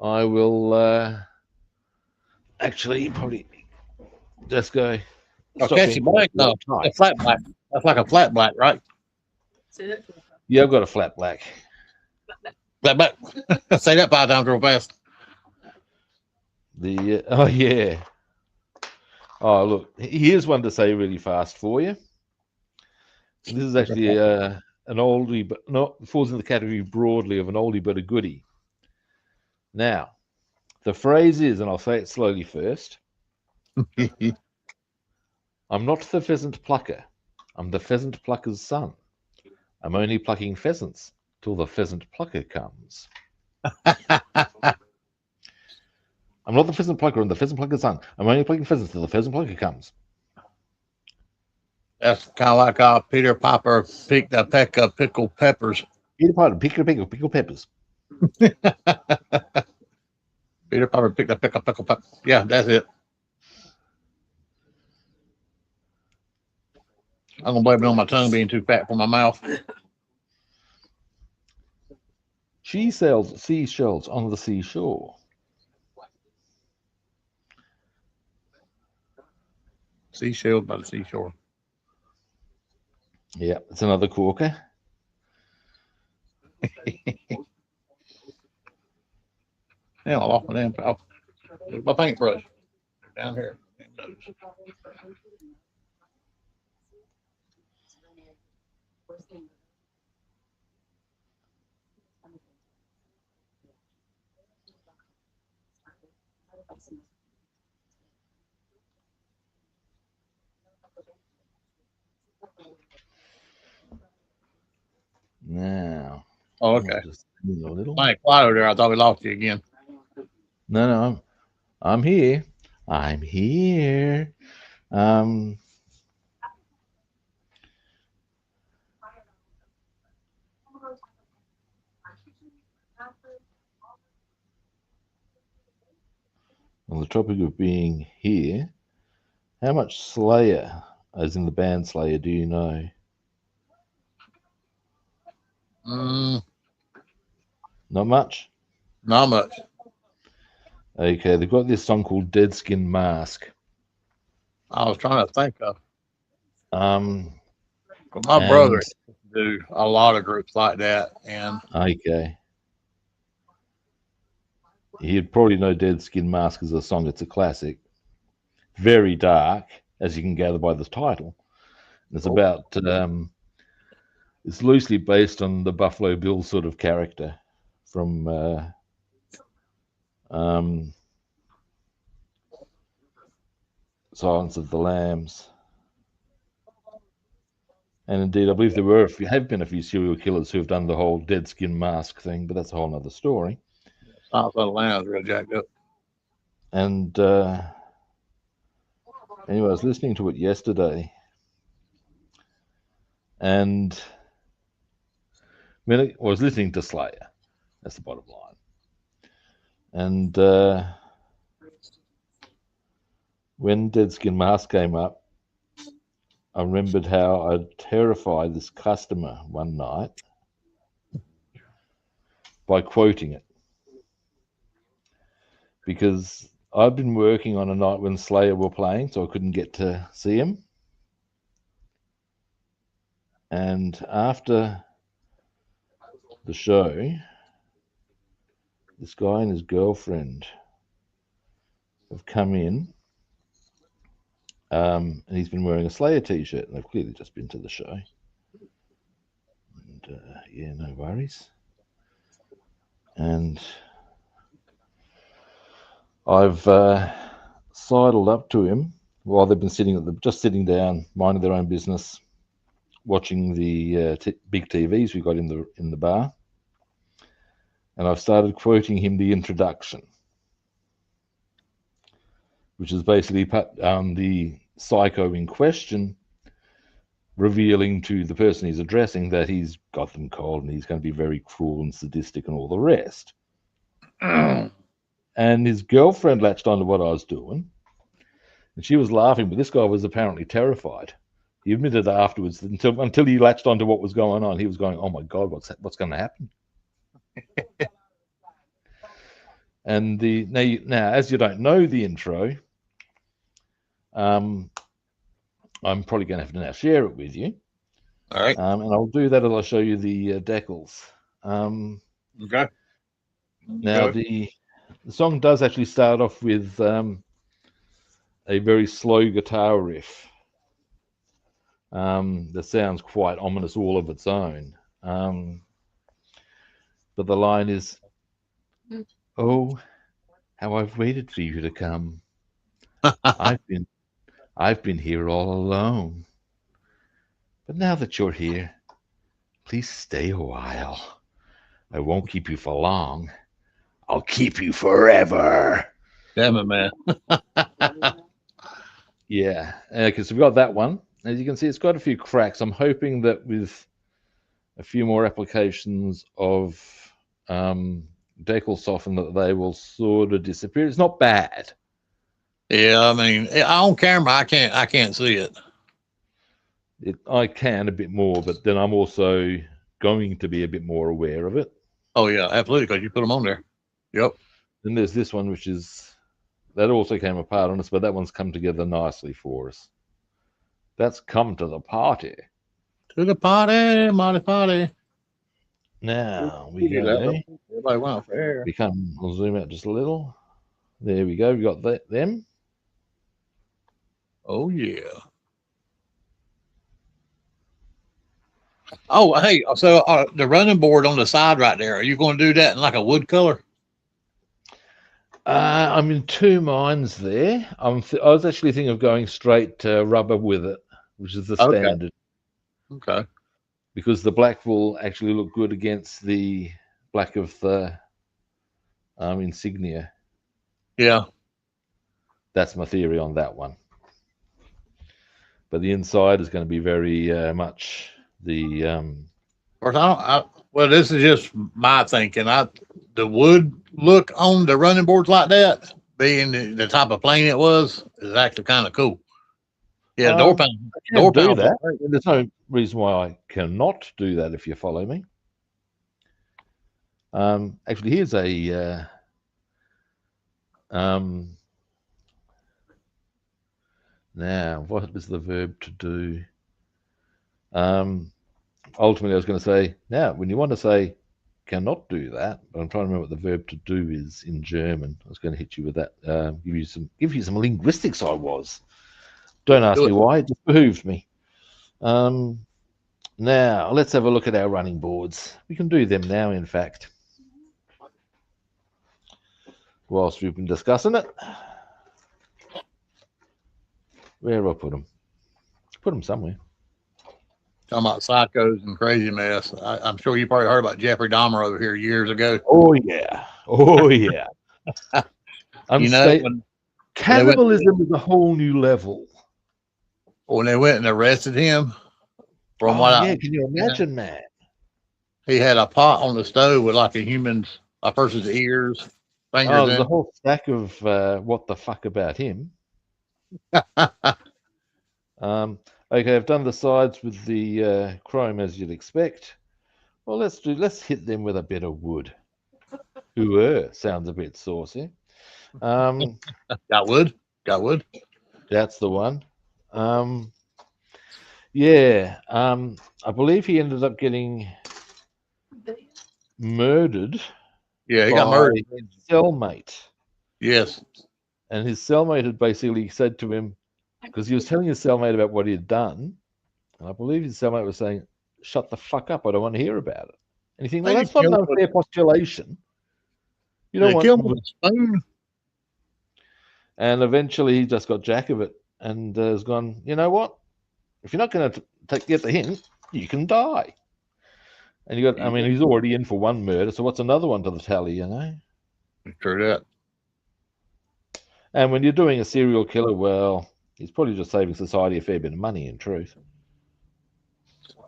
I will actually probably just go. Oh, chassis black? No, a flat black. That's like a flat black, right? Yeah, I've got a flat black. Flat black. Say that 5 times real fast. Oh yeah. Oh look, here's one to say really fast for you. This is actually an oldie, but not falls in the category broadly of an oldie but a goodie. Now, the phrase is, and I'll say it slowly first. I'm not the pheasant plucker. I'm the pheasant plucker's son. I'm only plucking pheasants till the pheasant plucker comes. I'm not the pheasant plucker. I'm the pheasant plucker's son. I'm only plucking pheasants till the pheasant plucker comes. That's kind of like Peter Piper picked a peck of pickled peppers. Peter Piper picked a pickle peppers. Peter Piper picked a peck of pickled peppers. Yeah, that's it. I'm gonna blame it on my tongue being too fat for my mouth. She sells seashells on the seashore. Seashells by the seashore. Yeah, it's another corker. Yeah, I lost my damn pal. My paintbrush down here. Now. Oh, okay. Just a little. Mike, quiet over there. I thought we lost you again. No, I'm here. I'm here. Well, the topic of being here, how much Slayer, as in the band Slayer, do you know? Not much? Not much. Okay, they've got this song called Dead Skin Mask. I was trying to think of. My and- brother do a lot of groups like that, and Okay. He'd probably know Dead Skin Mask as a song. It's a classic. Very dark, as you can gather by the title. It's about, it's loosely based on the Buffalo Bill sort of character from Silence of the Lambs. And indeed, I believe there have been a few serial killers who have done the whole dead skin mask thing, but that's a whole other story. Silence of the Lambs real jacked up. And anyway, I was listening to it yesterday, and I was listening to Slayer. That's the bottom line. And when Dead Skin Mask came up, I remembered how I terrified this customer one night by quoting it. Because I'd been working on a night when Slayer were playing, so I couldn't get to see him. And after the show, this guy and his girlfriend have come in, and he's been wearing a Slayer t-shirt, and they've clearly just been to the show. And yeah, no worries. And I've sidled up to him while they've been just sitting down, minding their own business, watching the big TVs we got in the bar, and I've started quoting him the introduction, which is basically the psycho in question revealing to the person he's addressing that he's got them cold and he's going to be very cruel and sadistic and all the rest. And his girlfriend latched onto what I was doing, and she was laughing, but this guy was apparently terrified. He admitted afterwards that until he latched onto what was going on, he was going, "Oh my God, what's going to happen?" And now, as you don't know the intro, I'm probably going to have to now share it with you. All right. And I'll do that as I show you the decals. Okay. Now, the song does actually start off with a very slow guitar riff that sounds quite ominous all of its own. But the line is, "Oh, how I've waited for you to come. I've been here all alone. But now that you're here, please stay a while. I won't keep you for long. I'll keep you forever." Damn it, man. Yeah, okay, so we've got that one. As you can see, it's got a few cracks. I'm hoping that with a few more applications of decal soften that they will sort of disappear. It's not bad. Yeah, I mean, on camera, I can't see it. I can a bit more, but then I'm also going to be a bit more aware of it. Oh yeah, absolutely, because you put them on there. Yep. Then there's this one, which is that also came apart on us, but that one's come together nicely for us. That's come to the party. To the party, Marty party. Now we go. Everybody went off air. We'll zoom out just a little. There we go. We got them. Oh yeah. Oh hey, so the running board on the side right there. Are you going to do that in like a wood color? I'm in two minds there. I was actually thinking of going straight rubber with it, which is the standard. Okay. Because the black will actually look good against the black of the insignia. Yeah. That's my theory on that one. But the inside is going to be very much the. Of course, well, this is just my thinking. The wood look on the running boards like that, being the type of plane it was, is actually kind of cool. Yeah, door panel. Do that. There's no reason why I cannot do that if you follow me. Actually, here's a. Now, what is the verb to do? Ultimately, I was going to say, now, when you want to say cannot do that, but I'm trying to remember what the verb to do is in German. I was going to hit you with that. Give you some linguistics. I was. Don't ask me why. It just behooved me. Now, let's have a look at our running boards. We can do them now, in fact, whilst we've been discussing it. Where have I put them? Put them somewhere. Talking about psychos and crazy mess. I'm sure you probably heard about Jeffrey Dahmer over here years ago. Oh yeah. Oh yeah. Cannibalism is a whole new level. When they went and arrested him, can you imagine, man? He had a pot on the stove with like a person's ears, fingers. There's a whole stack of what the fuck about him. Okay, I've done the sides with the chrome as you'd expect. Well, let's hit them with a bit of wood. Sounds a bit saucy. Got wood. That's the one. I believe he ended up getting murdered. Yeah, he got murdered. His cellmate. Yes. And his cellmate had basically said to him, because he was telling his cellmate about what he had done, and I believe his cellmate was saying, "Shut the fuck up! I don't want to hear about it." And you think, well, that's not an unfair postulation. You don't want him with a spoon. And eventually, he just got jack of it and has gone. You know what? If you're not going to get the hint, you can die. And you got. I mean, he's already in for one murder, so what's another one to the tally? You know. True that. And when you're doing a serial killer, well, he's probably just saving society a fair bit of money, in truth.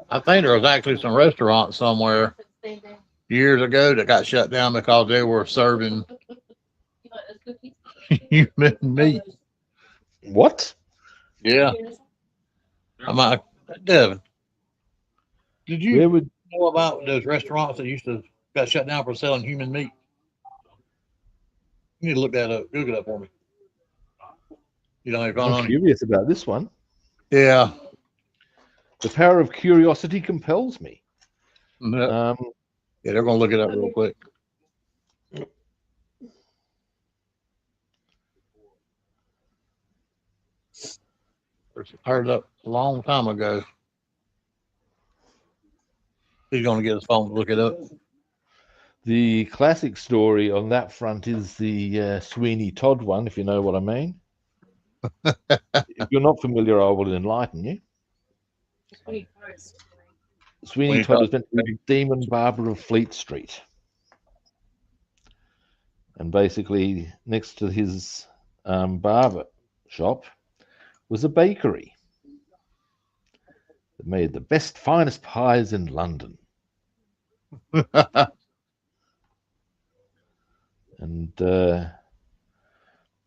I think there was actually some restaurant somewhere years ago that got shut down because they were serving human meat. What? Yeah. Devin, did you know about those restaurants that got shut down for selling human meat? You need to look that up. Google that for me. You know, I'm curious about this one. Yeah. The power of curiosity compels me. Yeah, they're going to look it up real quick. I heard that a long time ago. He's going to get his phone to look it up. The classic story on that front is the Sweeney Todd one, if you know what I mean. If you're not familiar, I will enlighten you. Sweeney Todd is meant to be the demon barber of Fleet Street. And basically, next to his barber shop was a bakery that made the best, finest pies in London. And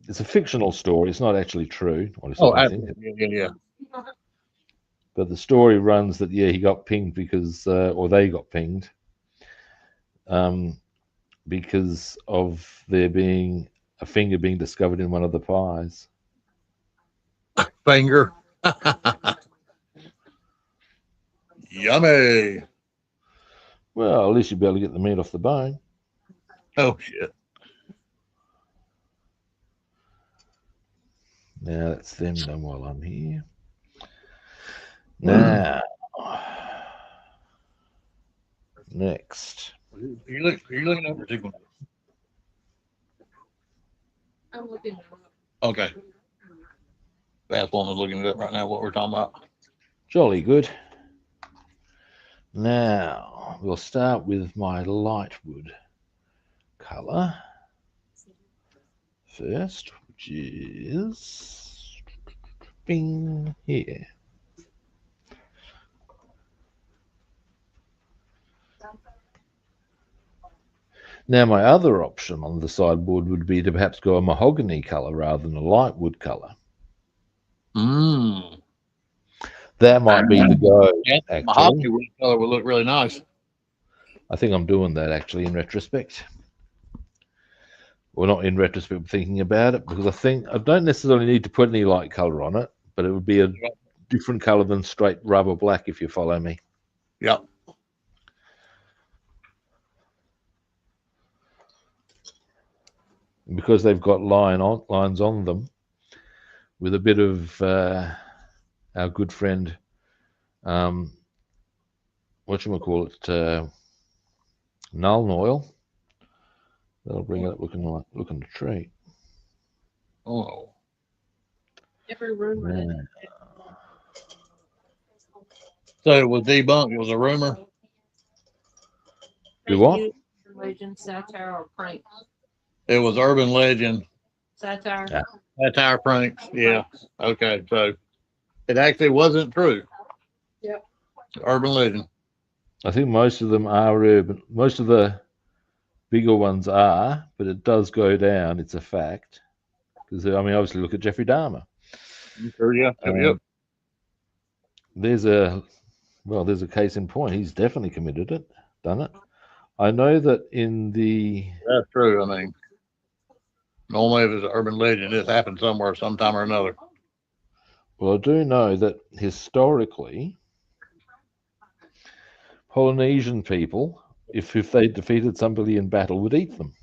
it's a fictional story. It's not actually true. Oh, absolutely. Yeah. But the story runs that, yeah, he got pinged because, or they got pinged, because of there being a finger being discovered in one of the pies. Finger. Yummy. Well, at least you'll be able to get the meat off the bone. Oh, shit. Now that's them done while I'm here. Now, next. Are you looking over the I'm looking. Okay. That's one was looking at it right now, what we're talking about. Jolly good. Now, we'll start with my light wood color first, which is bing here. Now, my other option on the sideboard would be to perhaps go a mahogany color rather than a light wood color. That might be the go. Yeah, mahogany wood color would look really nice. I think I'm doing that actually in retrospect. Well, not in retrospect, thinking about it, because I think I don't necessarily need to put any light color on it, but it would be a different color than straight rubber black, if you follow me. Yep. Because they've got lines on them, with a bit of our good friend, whatchamacallit, Nuln oil. That'll bring it up looking a treat. Oh. Every rumor. Yeah. So it was debunked. It was a rumor. Do what? Legend, satire, or prank. It was urban legend. Satire. Yeah. Satire pranks. Yeah. Okay. So it actually wasn't true. Yep. Urban legend. I think most of them are urban. Most of the bigger ones are, but it does go down. It's a fact. Because, I mean, obviously, look at Jeffrey Dahmer. Sure, yeah. Yep. There's a case in point. He's definitely committed it, done it. I know that in the... That's true. I mean, normally if it's an urban legend, it's happened somewhere, sometime or another. Well, I do know that historically, Polynesian people, if they defeated somebody in battle, would eat them.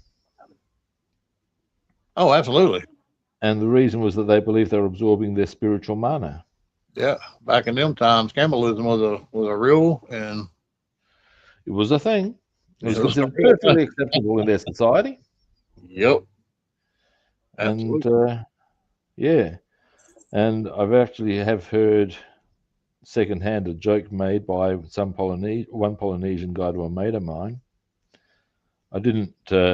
Oh, absolutely. And the reason was that they believed they were absorbing their spiritual mana. Yeah, back in them times, cannibalism was a real, and it was a thing. It was it was considered perfectly acceptable in their society. Yep. Absolutely. And yeah, and I've actually have heard secondhand a joke made by one Polynesian guy to a mate of mine. I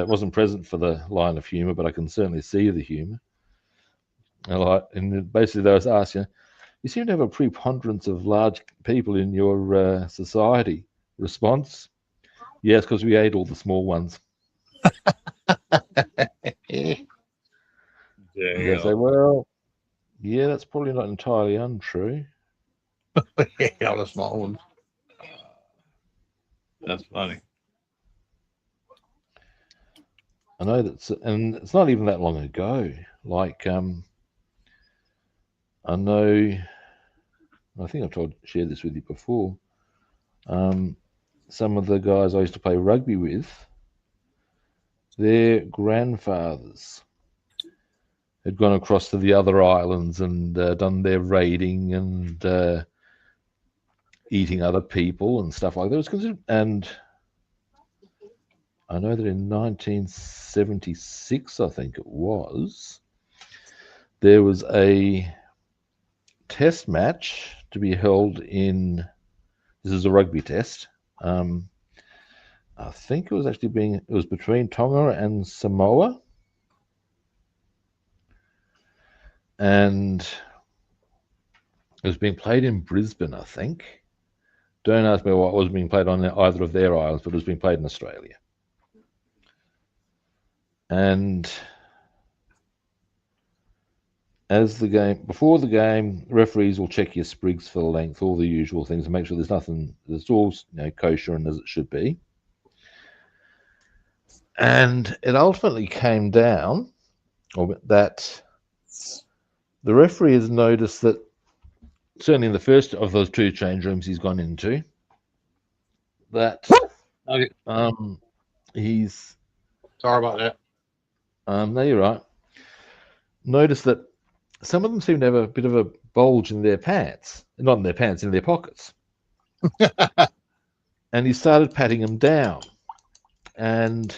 wasn't present for the line of humor, but I can certainly see the humor. And basically, they was asking, you seem to have a preponderance of large people in your society. Response, yes, because we ate all the small ones. Yeah. They say, well, yeah, that's probably not entirely untrue. Yeah, the small ones. That's funny. I know and it's not even that long ago. Like, I know, I think I've shared this with you before. Some of the guys I used to play rugby with, their grandfathers had gone across to the other islands and done their raiding and eating other people and stuff like that. It was considered, and I know that in 1976, I think it was, there was a test match to be held in, this is a rugby test. I think it was actually it was between Tonga and Samoa. And it was being played in Brisbane, I think. Don't ask me why it wasn't being played on either of their islands, but it was being played in Australia. And as the game, before the game, referees will check your sprigs for the length, all the usual things, and make sure there's nothing, it's all kosher and as it should be. And it ultimately came down that the referee has noticed that, certainly in the first of those two change rooms he's gone into, that he's... Sorry about that. No, you're right. Noticed that some of them seem to have a bit of a bulge in their pants. Not in their pants, in their pockets. And he started patting them down. And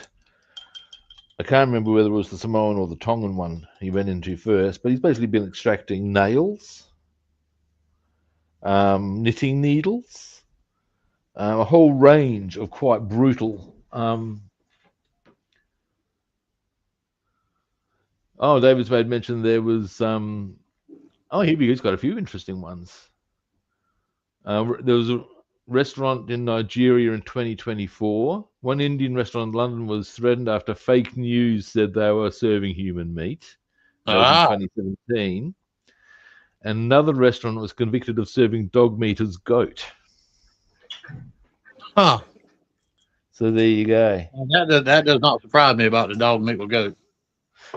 I can't remember whether it was the Samoan or the Tongan one he went into first, but he's basically been extracting nails, knitting needles, a whole range of quite brutal... Oh, David's made mention there was... oh, here we go. He's got a few interesting ones. There was a restaurant in Nigeria in 2024. One Indian restaurant in London was threatened after fake news said they were serving human meat. That was in 2017. Another restaurant was convicted of serving dog meat as goat. Huh. So there you go. That does not surprise me about the dog meat with goat.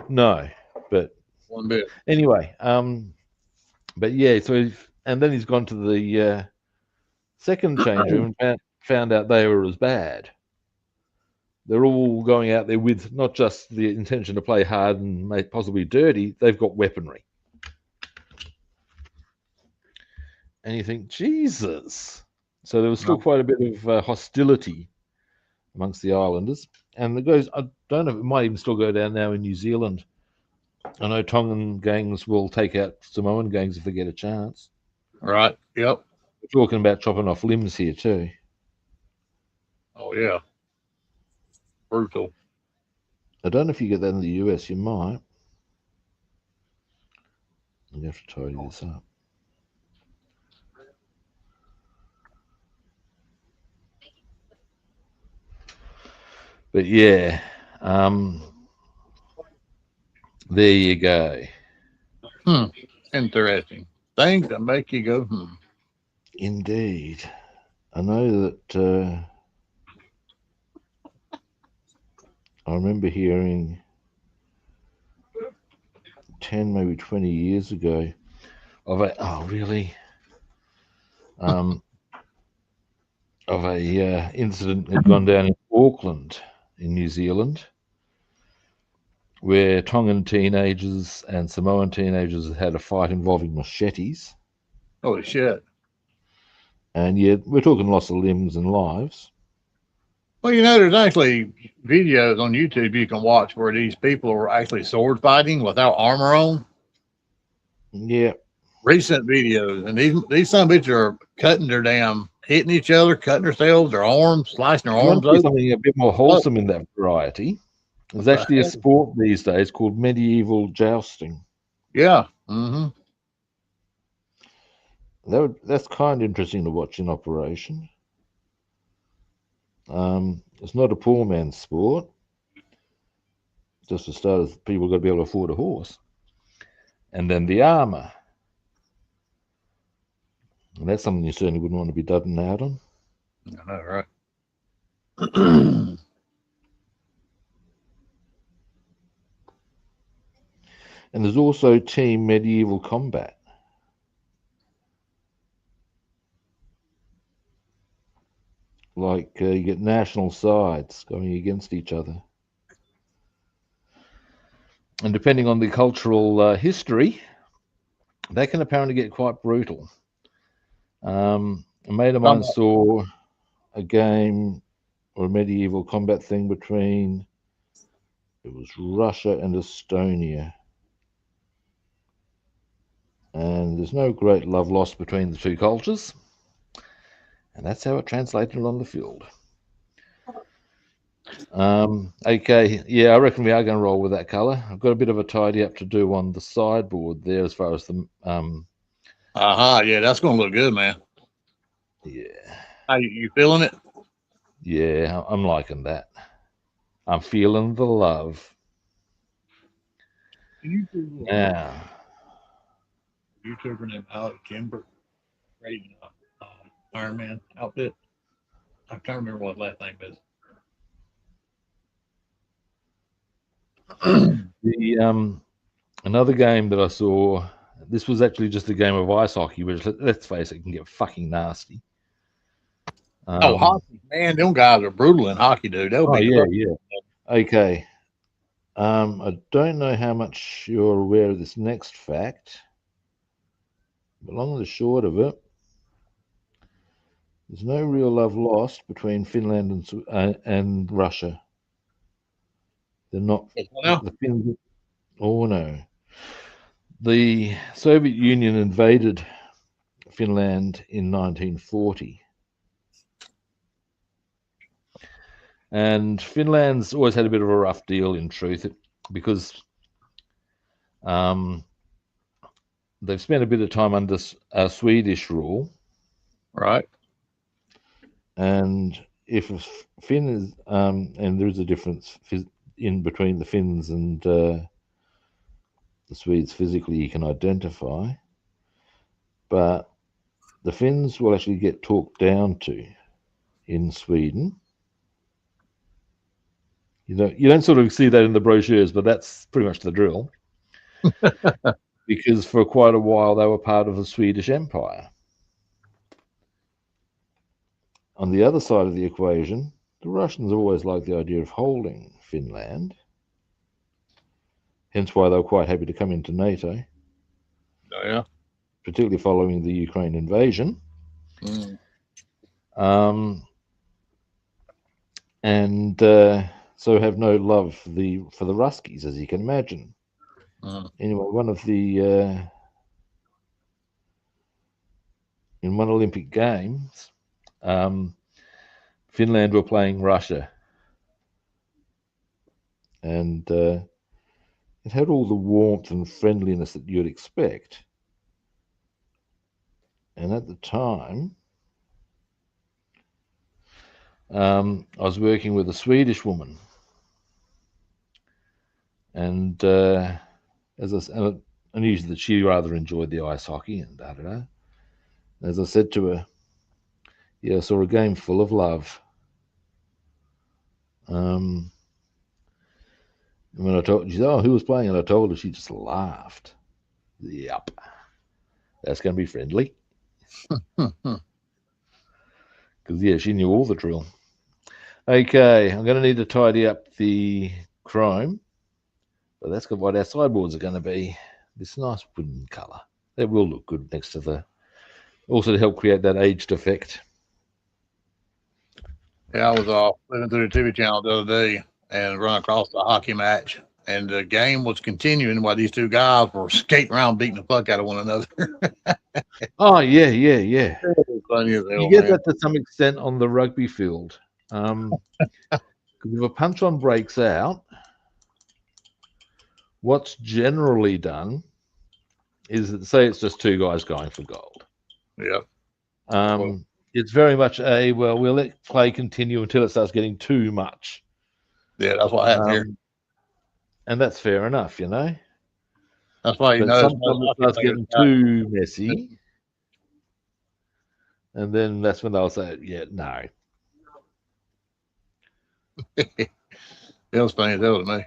No, but one bit. Anyway, but yeah, so and then he's gone to the second change room and found out they were as bad. They're all going out there with not just the intention to play hard and make possibly dirty, they've got weaponry. And you think, Jesus. So there was still quite a bit of hostility amongst the islanders. And it goes, I don't know, it might even still go down now in New Zealand. I know Tongan gangs will take out Samoan gangs if they get a chance. Right, yep. We're talking about chopping off limbs here too. Oh, yeah. Brutal. I don't know if you get that in the US, you might. I'm going to have to tidy this up. But yeah, there you go. Interesting. Things that make you go, Indeed. I know that I remember hearing 10, maybe 20 years ago of a, of a incident that had gone down in Auckland in New Zealand, where Tongan teenagers and Samoan teenagers had a fight involving machetes. Holy shit. And yeah, we're talking loss of limbs and lives. Well, there's actually videos on YouTube you can watch where these people are actually sword fighting without armor on. Yeah. Recent videos. And these some bitches are cutting their hitting each other, cutting themselves, their arms, slicing their arms open. Something a bit more wholesome in that variety. There's actually a sport these days called medieval jousting. Yeah. Mm-hmm. That's kind of interesting to watch in operation. It's not a poor man's sport. Just to start, people got to be able to afford a horse. And then the armor. And that's something you certainly wouldn't want to be dudding out on. I know, right? And there's also team medieval combat. Like you get national sides going against each other. And depending on the cultural history, they can apparently get quite brutal. A mate of mine saw a game or a medieval combat thing between, it was Russia and Estonia. And there's no great love lost between the two cultures. And that's how it translated on the field. Okay, yeah, I reckon we are going to roll with that colour. I've got a bit of a tidy up to do on the sideboard there as far as the... yeah, that's going to look good, man. Yeah. How you feeling it? Yeah, I'm liking that. I'm feeling the love. Yeah. YouTuber named Alex Kimber rating Iron Man outfit. I can't remember what his last name is. Another game that I saw. This was actually just a game of ice hockey, which, let's face it, can get fucking nasty. Hockey, man, them guys are brutal in hockey, dude. They'll be yeah. Okay. I don't know how much you're aware of this next fact, but long and the short of it, there's no real love lost between Finland and Russia. They're not. The Finns, oh no. The Soviet Union invaded Finland in 1940. And Finland's always had a bit of a rough deal, in truth, because they've spent a bit of time under Swedish rule. Right. And if a Finn is, and there is a difference in between the Finns and the Swedes physically, you can identify, but the Finns will actually get talked down to in Sweden. You don't sort of see that in the brochures, but that's pretty much the drill. Because for quite a while they were part of the Swedish Empire. On the other side of the equation, the Russians always liked the idea of holding Finland. Hence why they were quite happy to come into NATO. Oh, yeah. Particularly following the Ukraine invasion. So have no love for the Ruskies, as you can imagine. Anyway, in one Olympic Games, Finland were playing Russia, and it had all the warmth and friendliness that you'd expect. And at the time, I was working with a Swedish woman, and as I knew that she rather enjoyed the ice hockey and da-da-da. As I said to her, yeah, I saw a game full of love. And when I told, she said, "Oh, who was playing?" And I told her, she just laughed. Yep, that's going to be friendly. Because yeah, she knew all the drill. Okay, I'm going to need to tidy up the chrome, but that's what our sideboards are going to be. This nice wooden color. That will look good next to the. Also to help create that aged effect. Yeah, I was looking through the TV channel the other day and run across the hockey match, and the game was continuing while these two guys were skating around beating the fuck out of one another. Oh yeah. Funny as hell, you get man. that to some extent on the rugby field. Because if a punch-on breaks out, what's generally done is that, say it's just two guys going for gold. Yeah. It's very much we'll let play continue until it starts getting too much. Yeah, that's what happened here. And that's fair enough, you know. That's why sometimes it starts getting too messy. And then that's when they'll say, yeah, no. It was funny as hell to me.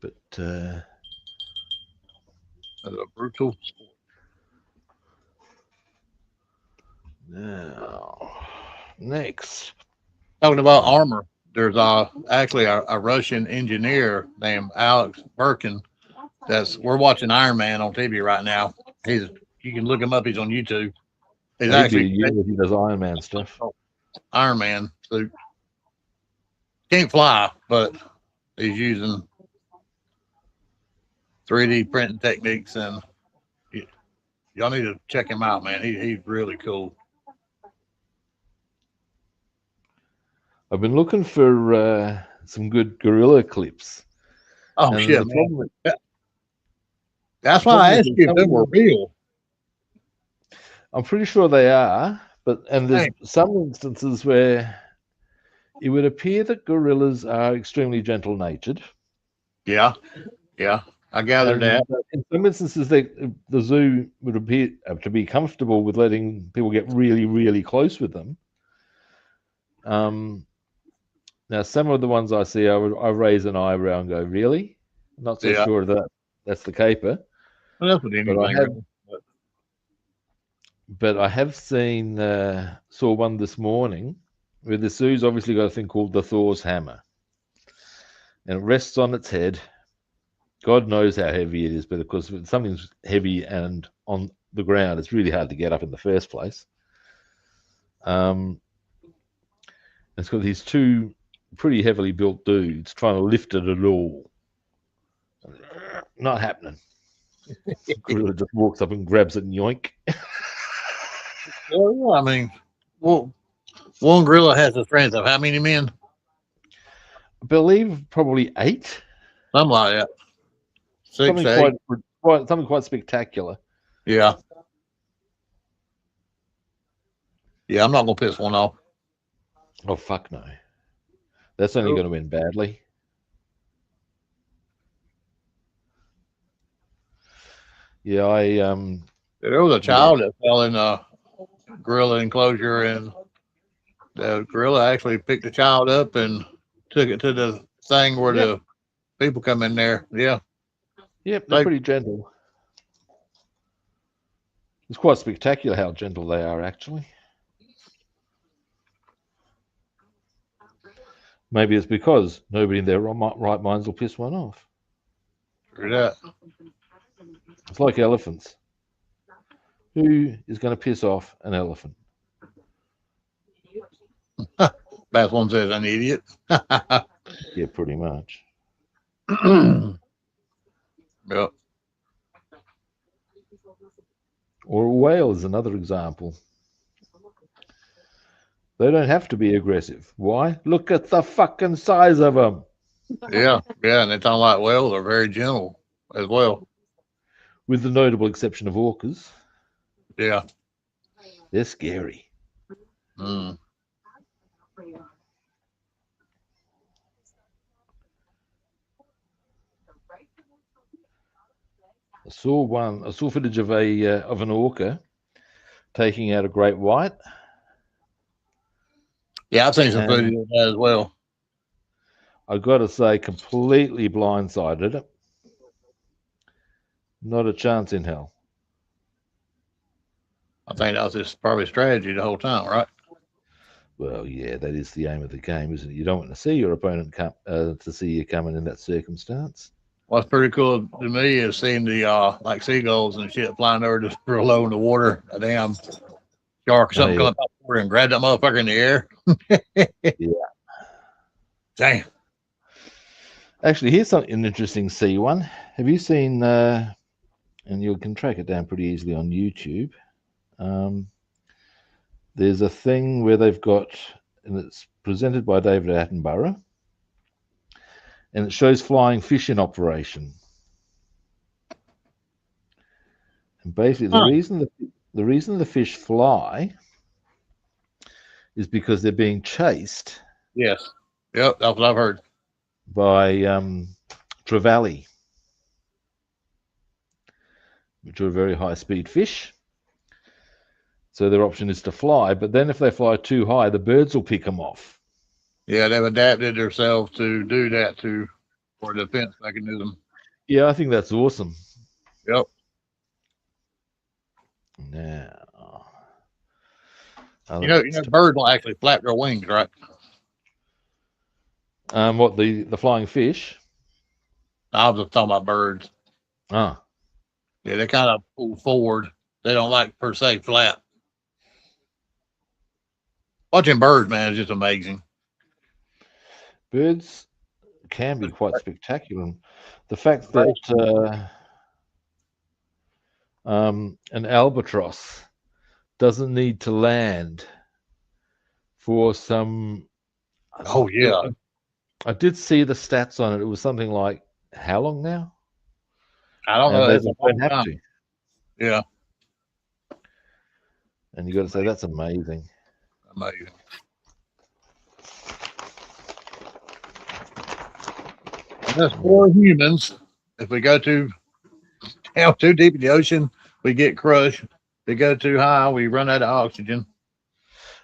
But that's a brutal sport. Now, next. Talking about armor, there's actually a Russian engineer named Alex Birkin. We're watching Iron Man on TV right now. You can look him up. He's on YouTube. He's actually he does Iron Man stuff. Iron Man suit. Can't fly, but he's using 3D printing techniques, and y'all need to check him out, man. He's really cool. I've been looking for some good gorilla clips. Oh, and shit, man. That's why I asked you if they were real. I'm pretty sure they are, and there's some instances where it would appear that gorillas are extremely gentle-natured. Yeah. I gathered that. In some instances, the zoo would appear to be comfortable with letting people get really, really close with them. Now, some of the ones I see, I raise an eyebrow and go, "Really?" I'm not so sure that that's the caper. Well, that's what anything. But I have seen saw one this morning where the zoo's obviously got a thing called the Thor's hammer, and it rests on its head. God knows how heavy it is, but of course, if something's heavy and on the ground, it's really hard to get up in the first place. It's got these two pretty heavily built dudes trying to lift it at all. Not happening. Gorilla just walks up and grabs it and yoink. Well, yeah, I mean, well, one gorilla has a strength of how many men? I believe probably 8. Something like that. 6, 8. Something quite spectacular. Yeah. Yeah, I'm not going to piss one off. Oh, fuck no. That's only going to end badly. Yeah, there was a child that fell in a gorilla enclosure, and the gorilla actually picked the child up and took it to the thing where the people come in there. Yeah. Yep, they're pretty gentle. It's quite spectacular how gentle they are, actually. Maybe it's because nobody in their right minds will piss one off. True that. It's like elephants. Who is going to piss off an elephant? Bass one says an idiot. Yeah, pretty much. Yep. Or a whale is another example. They don't have to be aggressive. Why? Look at the fucking size of them. Yeah, and they sound like whales are very gentle as well. With the notable exception of orcas. Yeah. They're scary. Mm. I saw footage of an orca taking out a great white. Yeah, I've seen some footage of that as well. I got to say, completely blindsided it. Not a chance in hell. I think that was just probably strategy the whole time, right? Well, yeah, that is the aim of the game, isn't it? You don't want to see your opponent to see you coming in that circumstance. What's pretty cool to me is seeing the like seagulls and shit flying over just real low in the water. A damn shark or something come up the water and grab that motherfucker in the air. Yeah. Damn. Actually, here's an interesting sea one. Have you seen, and you can track it down pretty easily on YouTube, there's a thing where they've got, and it's presented by David Attenborough, and it shows flying fish in operation. And basically, the reason the fish fly is because they're being chased. Yes. Yep, that's what I've heard. By trevally, which are very high-speed fish. So their option is to fly, but then if they fly too high, the birds will pick them off. Yeah, they've adapted themselves to do that for defense mechanism. Yeah, I think that's awesome. Yep. Now, you know, birds will actually flap their wings, right? What, the flying fish? I was just talking about birds. Ah. Yeah, they kind of pull forward. They don't like per se flap. Watching birds, man, is just amazing. Birds can be quite spectacular. The fact that an albatross doesn't need to land for some. Oh yeah, I did see the stats on it. It was something like how long now? I don't know. They don't have to. Yeah. And you got to say that's amazing. Amazing. That's 4 humans If we go too deep in the ocean, we get crushed. If we go too high, we run out of oxygen.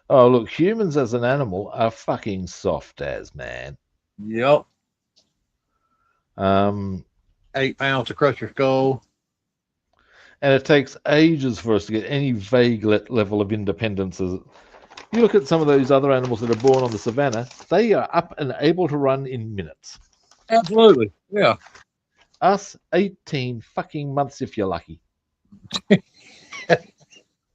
Oh, look, humans as an animal are fucking soft as, man. Yep. 8 pounds to crush your skull. And it takes ages for us to get any vague level of independence. You look at some of those other animals that are born on the savannah, they are up and able to run in minutes. Absolutely. Yeah. Us, 18 fucking months if you're lucky.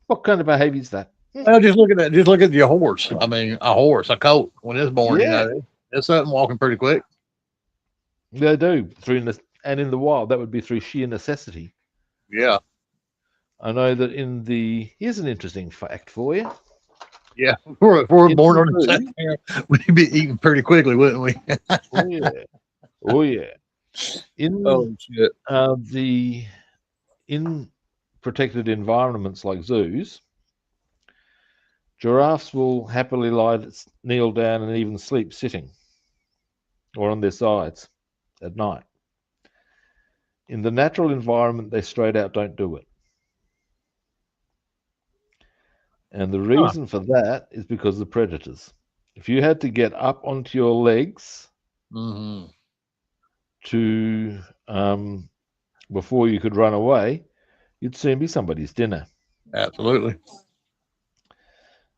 What kind of behavior is that? Well, just look at that. Just look at your horse. I mean, a colt, when it's born, Yeah. it's something walking pretty quick. They do. And in the wild, that would be through sheer necessity. Yeah. I know that here's an interesting fact for you. Yeah. If we're born on the same, we'd be eating pretty quickly, wouldn't we? Oh, yeah. Oh, yeah. In protected environments like zoos, giraffes will happily kneel down and even sleep sitting or on their sides at night. In the natural environment, they straight out don't do it. And the reason for that is because of the predators. If you had to get up onto your legs to before you could run away, you'd soon be somebody's dinner. Absolutely.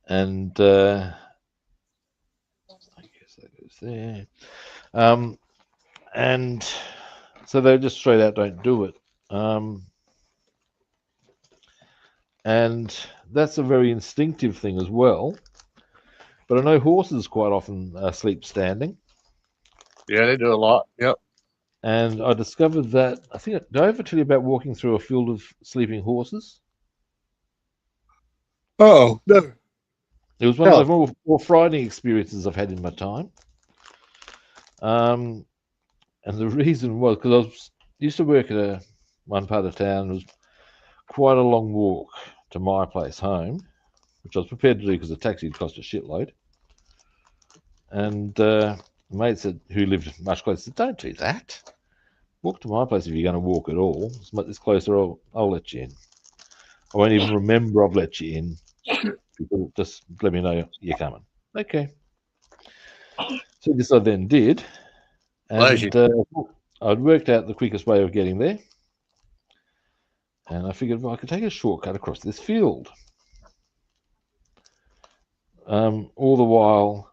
And I guess that goes there. And so they just straight out don't do it. And that's a very instinctive thing as well. But I know horses quite often sleep standing. Yeah, they do a lot. Yep. And I discovered that, did I ever tell you about walking through a field of sleeping horses? Oh, no. It was one of the more frightening experiences I've had in my time. And the reason was because I used to work at one part of town. It was quite a long walk to my place home, which I was prepared to do because the taxi would cost a shitload. And mate said, who lived much closer, said, don't do that. Walk to my place if you're going to walk at all. It's closer, I'll let you in. I won't even remember I've let you in. People just let me know you're coming. Okay. So this I then did. And I'd worked out the quickest way of getting there. And I figured, well, I could take a shortcut across this field. All the while,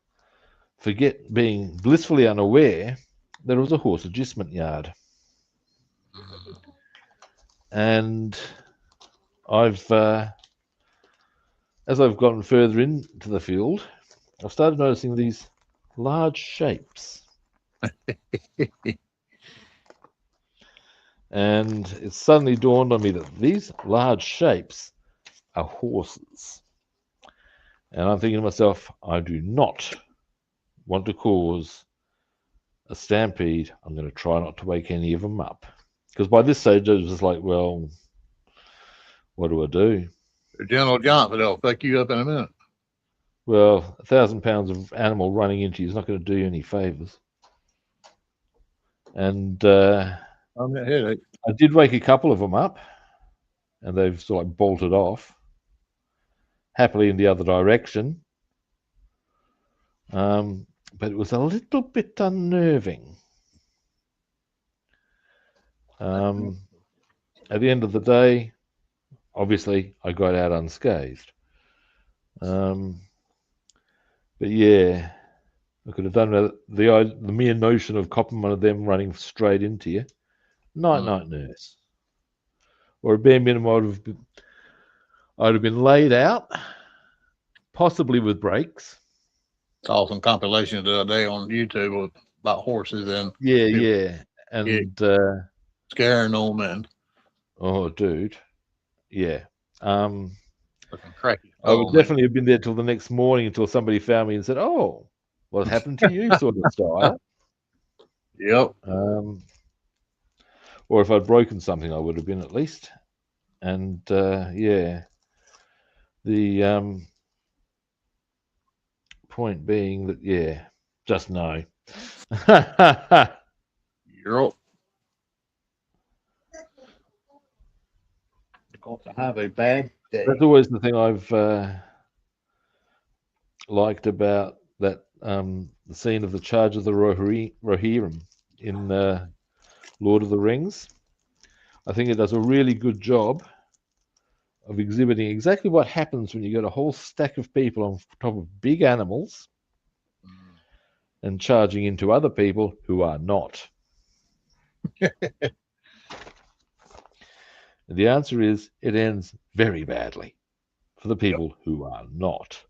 being blissfully unaware that it was a horse adjustment yard. And as I've gotten further into the field, I've started noticing these large shapes. And it suddenly dawned on me that these large shapes are horses. And I'm thinking to myself, I do not want to cause a stampede. I'm going to try not to wake any of them up. Because by this stage, I was just like, well, what do I do? General Johnson, they'll fuck you up in a minute. Well, 1,000 pounds of animal running into you is not going to do you any favors. And I did wake a couple of them up, and they've sort of bolted off, happily in the other direction. But it was a little bit unnerving. At the end of the day, obviously, I got out unscathed. But yeah, I could have done the mere notion of copping one of them running straight into you. Night nurse. Or a bare minimum, I'd have been laid out, possibly with brakes. Saw some compilations the other day on YouTube about horses and and scaring old men. Oh, dude, yeah. Looking cracky. I would definitely have been there till the next morning until somebody found me and said, "Oh, what happened to you?" sort of style. Yep. Or if I'd broken something, I would have been at least. And the point being that just no. Yep. Want to have a bad day. That's always the thing I've liked about that the scene of the Charge of the Rohirrim in Lord of the Rings. I think it does a really good job of exhibiting exactly what happens when you get a whole stack of people on top of big animals and charging into other people who are not. And the answer is it ends very badly for the people who are not.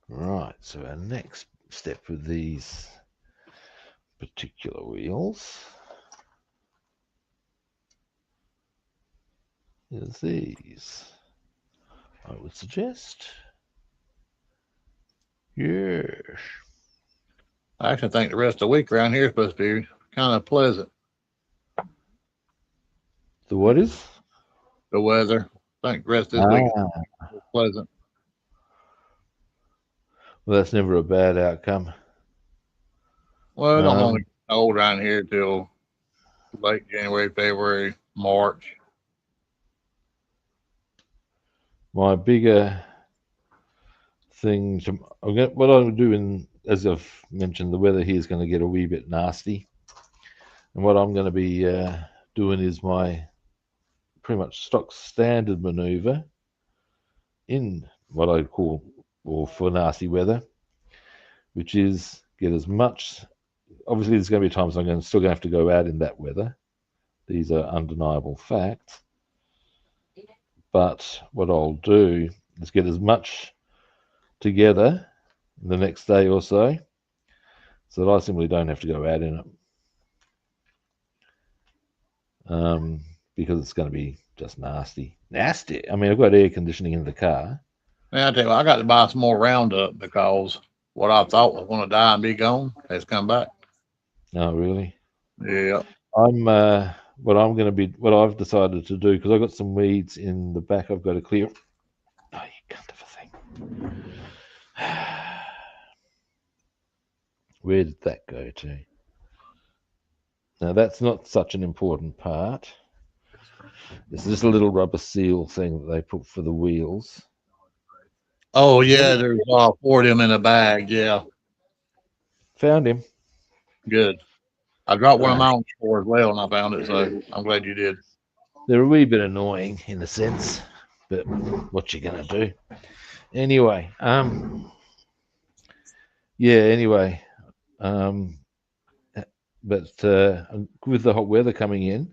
Right, so our next step with these particular wheels is these. I would suggest. Yes. I actually think the rest of the week around here is supposed to be kind of pleasant. The what is? The weather. I think the rest of this week is pleasant. Well, that's never a bad outcome. Well, it don't normally get cold around here till late January, February, March. My bigger thing to what I'm doing, as I've mentioned, the weather here is going to get a wee bit nasty, and what I'm going to be doing is my pretty much stock standard maneuver in what I call, or for nasty weather, which is get as much. Obviously, there's going to be times I'm still going to have to go out in that weather. These are undeniable facts. But what I'll do is get as much together the next day or so that I simply don't have to go out in it. Because it's going to be just nasty. I mean, I've got air conditioning in the car. Man, I tell you what, I got to buy some more Roundup because what I thought was going to die and be gone has come back. Oh, really? Yeah. What I've decided to do, because I've got some weeds in the back I've got to clear. Oh, you cunt of a thing. Where did that go to? Now, that's not such an important part. It's just a little rubber seal thing that they put for the wheels. Oh, yeah, there's 4 of them in a bag. Yeah. Found him. Good. I dropped one of mine on the floor as well, and I found it, so I'm glad you did. They're a wee bit annoying in a sense, but what you gonna do? Anyway, but with the hot weather coming in,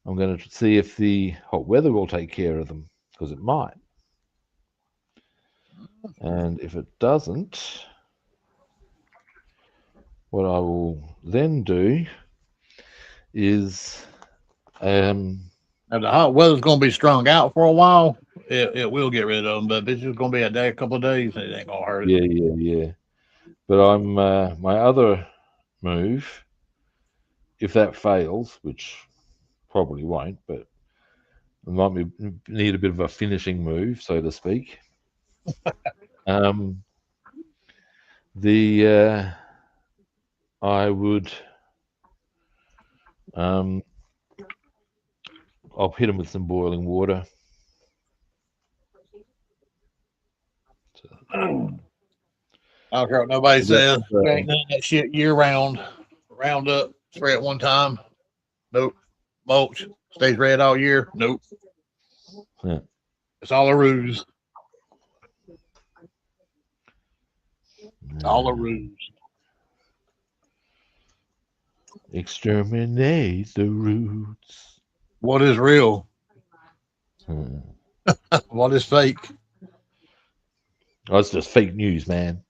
I'm going to see if the hot weather will take care of them, because it might. And if it doesn't, what I will then do is If the hot weather's going to be strung out for a while, it will get rid of them. But if it's just going to be a couple of days, it ain't going to hurt it. Yeah. But I'm my other move, if that fails, which probably won't, but it might need a bit of a finishing move, so to speak. I would I'll hit them with some boiling water. I don't care what nobody says. There ain't none of that shit year round. Roundup, spray it one time. Nope. Mulch, stays red all year. Nope. Yeah. It's all a ruse. It's all a ruse. Exterminate the roots. What is real? What is fake? Oh, it's just fake news, man.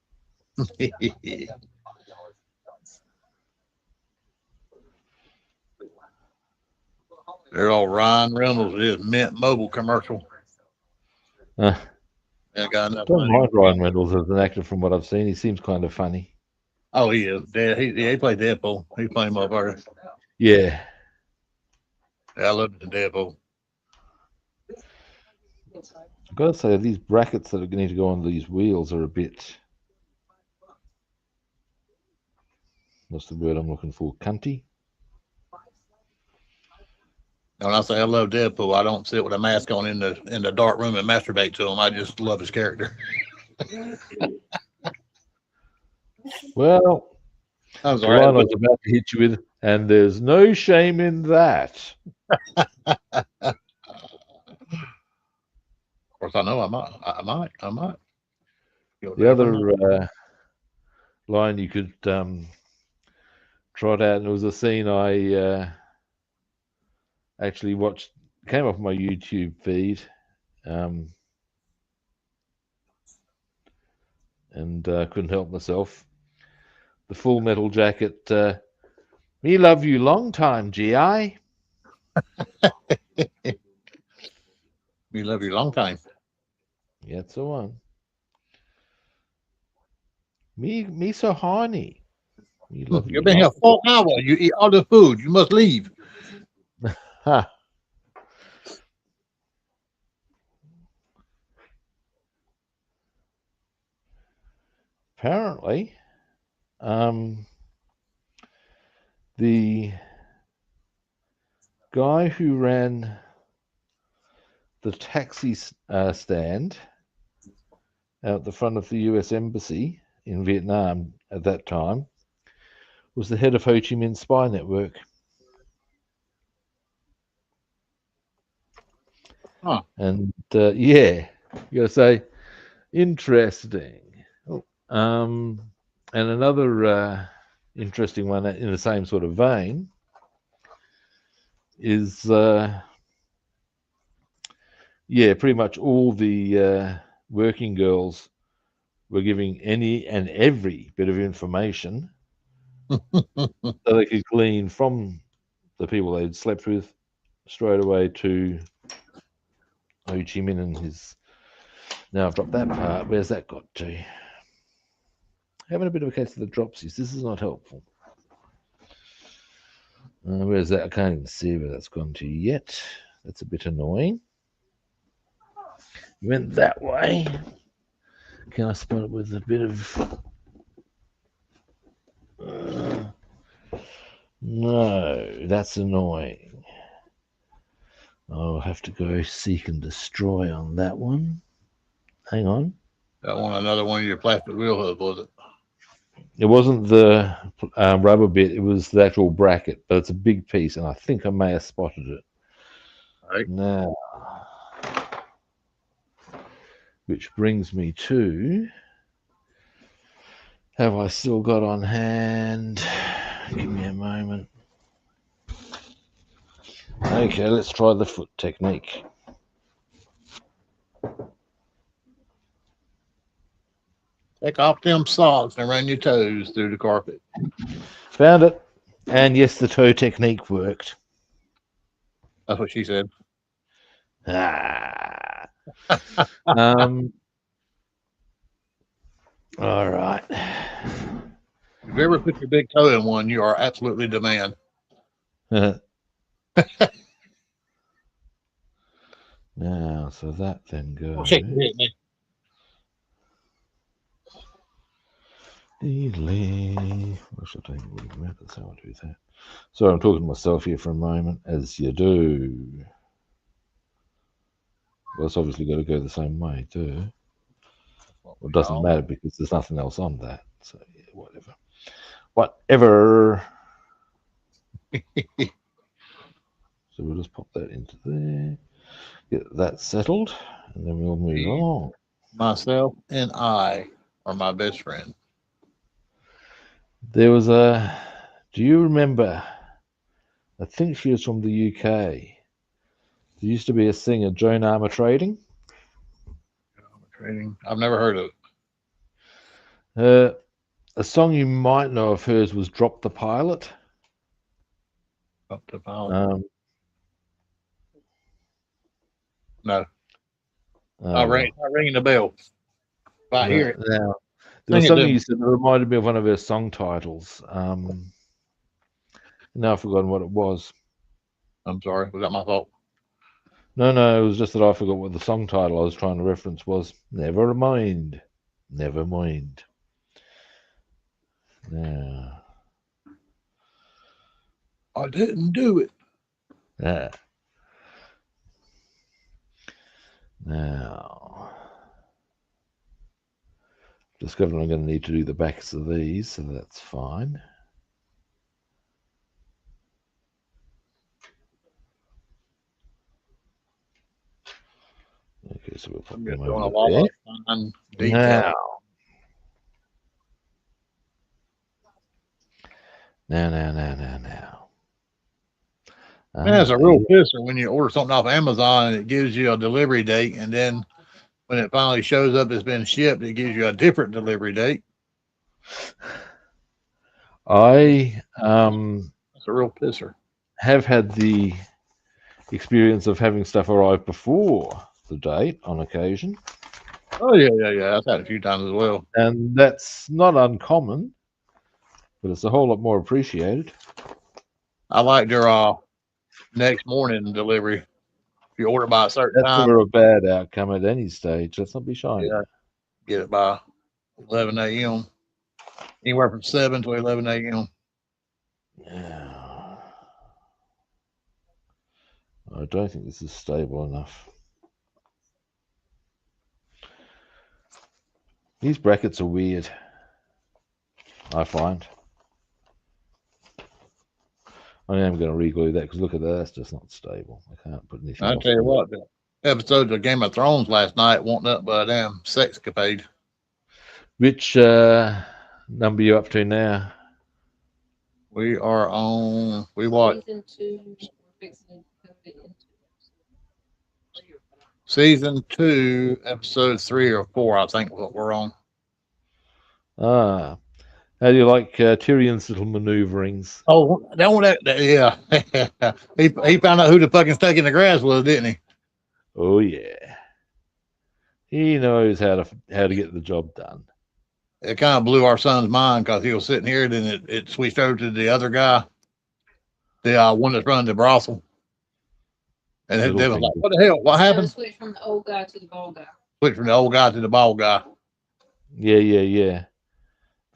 There's old Ryan Reynolds with his Mint Mobile commercial. I don't mind Ryan Reynolds as an actor from what I've seen. He seems kind of funny. Oh, he is. He played Deadpool. He played motherfucker. Yeah. I love the Deadpool. I've got to say, these brackets that need to go on these wheels are a bit... What's the word I'm looking for? Cunty? When I say I love Deadpool, I don't sit with a mask on in the dark room and masturbate to him. I just love his character. Well, I'm the sorry. line I was about to hit you with, and there's no shame in that. Of course, I know I might. The other line you could trot out, and it was a scene I actually watched, came off my YouTube feed, and couldn't help myself. The Full Metal Jacket, me love you long time, GI. We love you long time. Yeah, that's the one. Me so horny. Me love you. You've been here 4 hours. You eat all the food. You must leave. Ha. Apparently, the guy who ran the taxi stand out the front of the US Embassy in Vietnam at that time was the head of Ho Chi Minh spy network. Huh. And yeah, you gotta say, interesting. And another interesting one in the same sort of vein is yeah, pretty much all the working girls were giving any and every bit of information so they could glean from the people they'd slept with straight away to Ho Chi Minh and his. Now I've dropped that part. Where's that got to? Having a bit of a case of the dropsies. This is not helpful. Where's that? I can't even see where that's gone to yet. That's a bit annoying. Went that way. Can I spot it with a bit of... no, that's annoying. I'll have to go seek and destroy on that one. Hang on. That one, another one of your plastic wheel hubs, was it? It wasn't the rubber bit, it was the actual bracket, but it's a big piece, and I think I may have spotted it. Right. Now, which brings me to, have I still got on hand? Give me a moment. Okay, let's try the foot technique. Take off them socks and run your toes through the carpet. Found it. And yes, the toe technique worked. That's what she said. Ah. All right. If you ever put your big toe in one, you are absolutely the man. Now, so that then goes. Shake your head, man. What should I do? That's how I do that. So I'm talking to myself here for a moment, as you do. Well, it's obviously got to go the same way too. Well, it doesn't matter because there's nothing else on that. So yeah, whatever. Whatever. So we'll just pop that into there. Get that settled, and then we'll move on. Myself and I are my best friend. There was a. Do you remember? I think she was from the UK. There used to be a singer, Joan Armour Trading. I've never heard of it. A song you might know of hers was "Drop the Pilot." Drop the Pilot. No. Not ringing the bell. If I hear it. Now, there was something you said that reminded me of one of her song titles. Now I've forgotten what it was. I'm sorry. Was that my fault? No, it was just that I forgot what the song title I was trying to reference was. Never mind. Never mind. I didn't do it. Yeah. Now, discovered I'm going to need to do the backs of these, so that's fine. Okay, so we'll put them over there. Now. Man, it's a real pisser when you order something off Amazon and it gives you a delivery date, and then when it finally shows up it's been shipped, it gives you a different delivery date. It's a real pisser. Have had the experience of having stuff arrive before the date on occasion. Oh yeah. I've had it a few times as well, and that's not uncommon, but it's a whole lot more appreciated. I like their next morning delivery. If you order by a certain That's time, never a bad outcome at any stage. Let's not be shy. Yeah, get it by 11 a.m. Anywhere from 7 to 11 a.m. Yeah. I don't think this is stable enough. These brackets are weird, I find. I am going to re-glue that because look at that, that's just not stable. I can't put anything I'll tell you what, the episodes of Game of Thrones last night wasn't up but a damn sexcapade. Which number are you up to now? We are on, we watched season 2, episode 3 or 4, I think what we're on. How do you like Tyrion's little maneuverings? Oh, yeah. he found out who the fucking stake in the grass was, didn't he? Oh yeah. He knows how to get the job done. It kind of blew our son's mind because he was sitting here, then it switched over to the other guy, the one that's running the brothel. And they was like, what the hell? What happened? Switch from the old guy to the bald guy. Switch from the old guy to the bald guy. Yeah.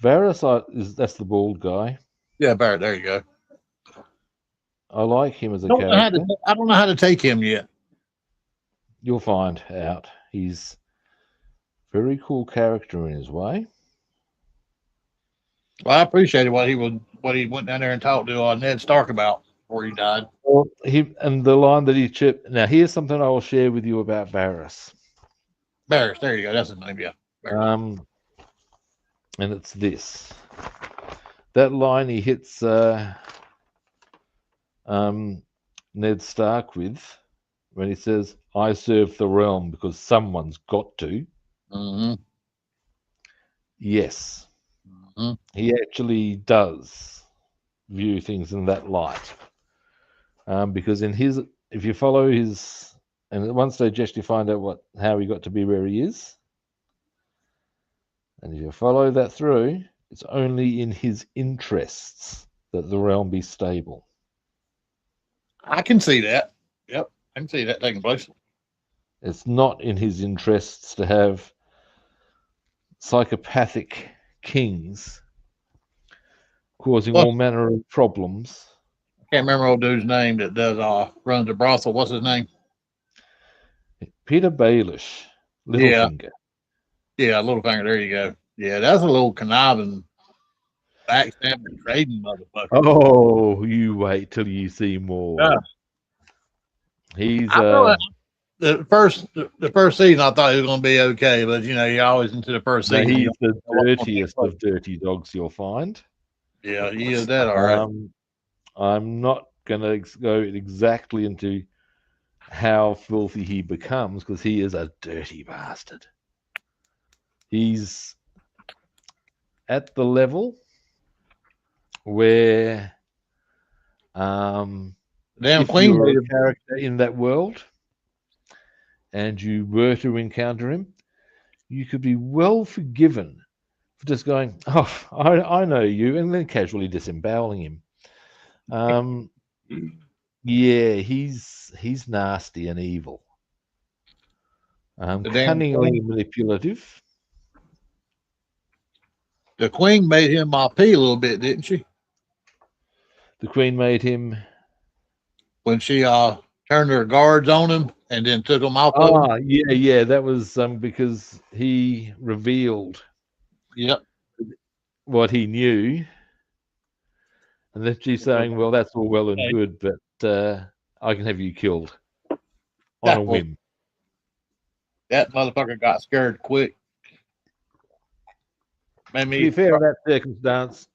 Varys, that's the bald guy. Yeah, Barrett, there you go. I like him as a character. I don't know how to take him yet. You'll find out. He's a very cool character in his way. Well, I appreciated what he went down there and talked to Ned Stark about before he died. Well, and the line that he chipped. Now, here's something I will share with you about Varys. Varys, there you go. That's his name, yeah. And it's this. That line he hits Ned Stark with when he says, "I serve the realm because someone's got to." Mm-hmm. Yes. Mm-hmm. He actually does view things in that light. Because if you follow his, and at one stage you actually find out how he got to be where he is. And if you follow that through, it's only in his interests that the realm be stable. I can see that. Yep, I can see that taking place. It's not in his interests to have psychopathic kings causing all manner of problems. I can't remember old dude's name that does runs the brothel. What's his name? Peter Baelish, Littlefinger. Yeah, Littlefinger. There you go. Yeah, that's a little conniving, backstabbing, trading motherfucker. Oh, you wait till you see more. Yeah. He's the first season I thought he was going to be okay, but you're always into the first season. He's the dirtiest of dirty dogs you'll find. Yeah, he is that all right. I'm not going to go exactly into how filthy he becomes because he is a dirty bastard. He's at the level where damn queen you're a character in that world and you were to encounter him, you could be well forgiven for just going, "Oh, I know you," and then casually disemboweling him. Yeah, he's nasty and evil. Cunningly manipulative. The queen made him pee a little bit, didn't she? The queen made him when she turned their guards on him and then took them off. Oh, yeah. That was because he revealed what he knew. And then she's saying, well, that's all well and good, but I can have you killed on a whim. That motherfucker got scared quick. To be fair, in that circumstance,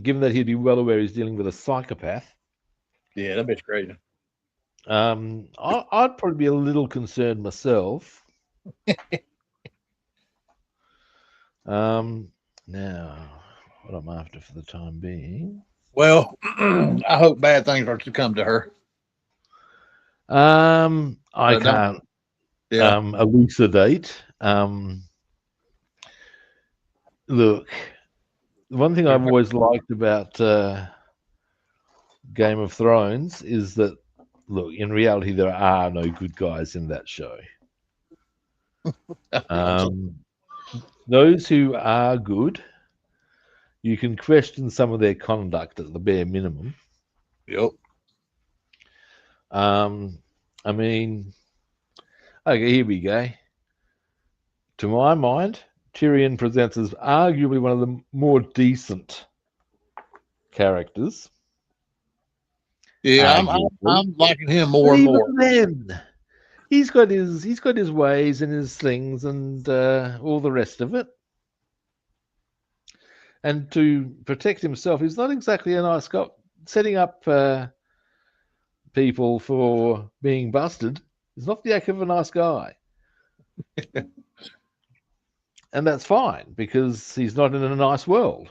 given that he'd be well aware he's dealing with a psychopath. Yeah, that bitch crazy. I'd probably be a little concerned myself. Now, what I'm after for the time being. Well, I hope bad things are to come to her. I can't elucidate. Look, one thing I've always liked about Game of Thrones is that, look, in reality, there are no good guys in that show. Those who are good, you can question some of their conduct at the bare minimum. Yep. I mean, okay, here we go. To my mind, Tyrion presents as arguably one of the more decent characters. Yeah, I'm liking him more and more. Then, he's got his ways and his things and all the rest of it. And to protect himself, he's not exactly a nice guy. Setting up people for being busted is not the act of a nice guy. And that's fine, because he's not in a nice world.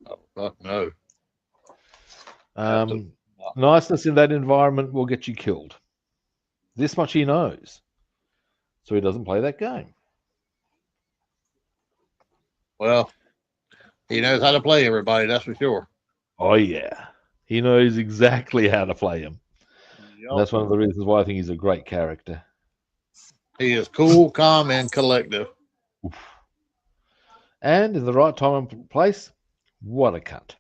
Oh, fuck no. Niceness in that environment will get you killed. This much he knows. So he doesn't play that game. Well, he knows how to play everybody, that's for sure. Oh, yeah. He knows exactly how to play him. Yep. That's one of the reasons why I think he's a great character. He is cool, calm, and collective. Oof. And in the right time and place, what a cunt.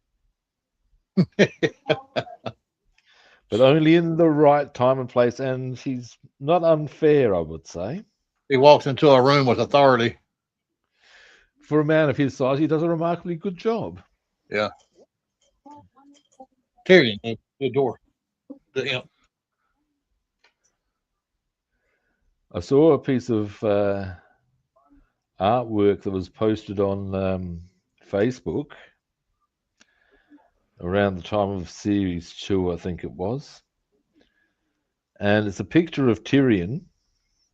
But only in the right time and place, and he's not unfair, I would say. He walks into a room with authority. For a man of his size, he does a remarkably good job. Yeah. Tyrion, the door. The imp. I saw a piece of artwork that was posted on Facebook around the time of Series 2, I think it was. And it's a picture of Tyrion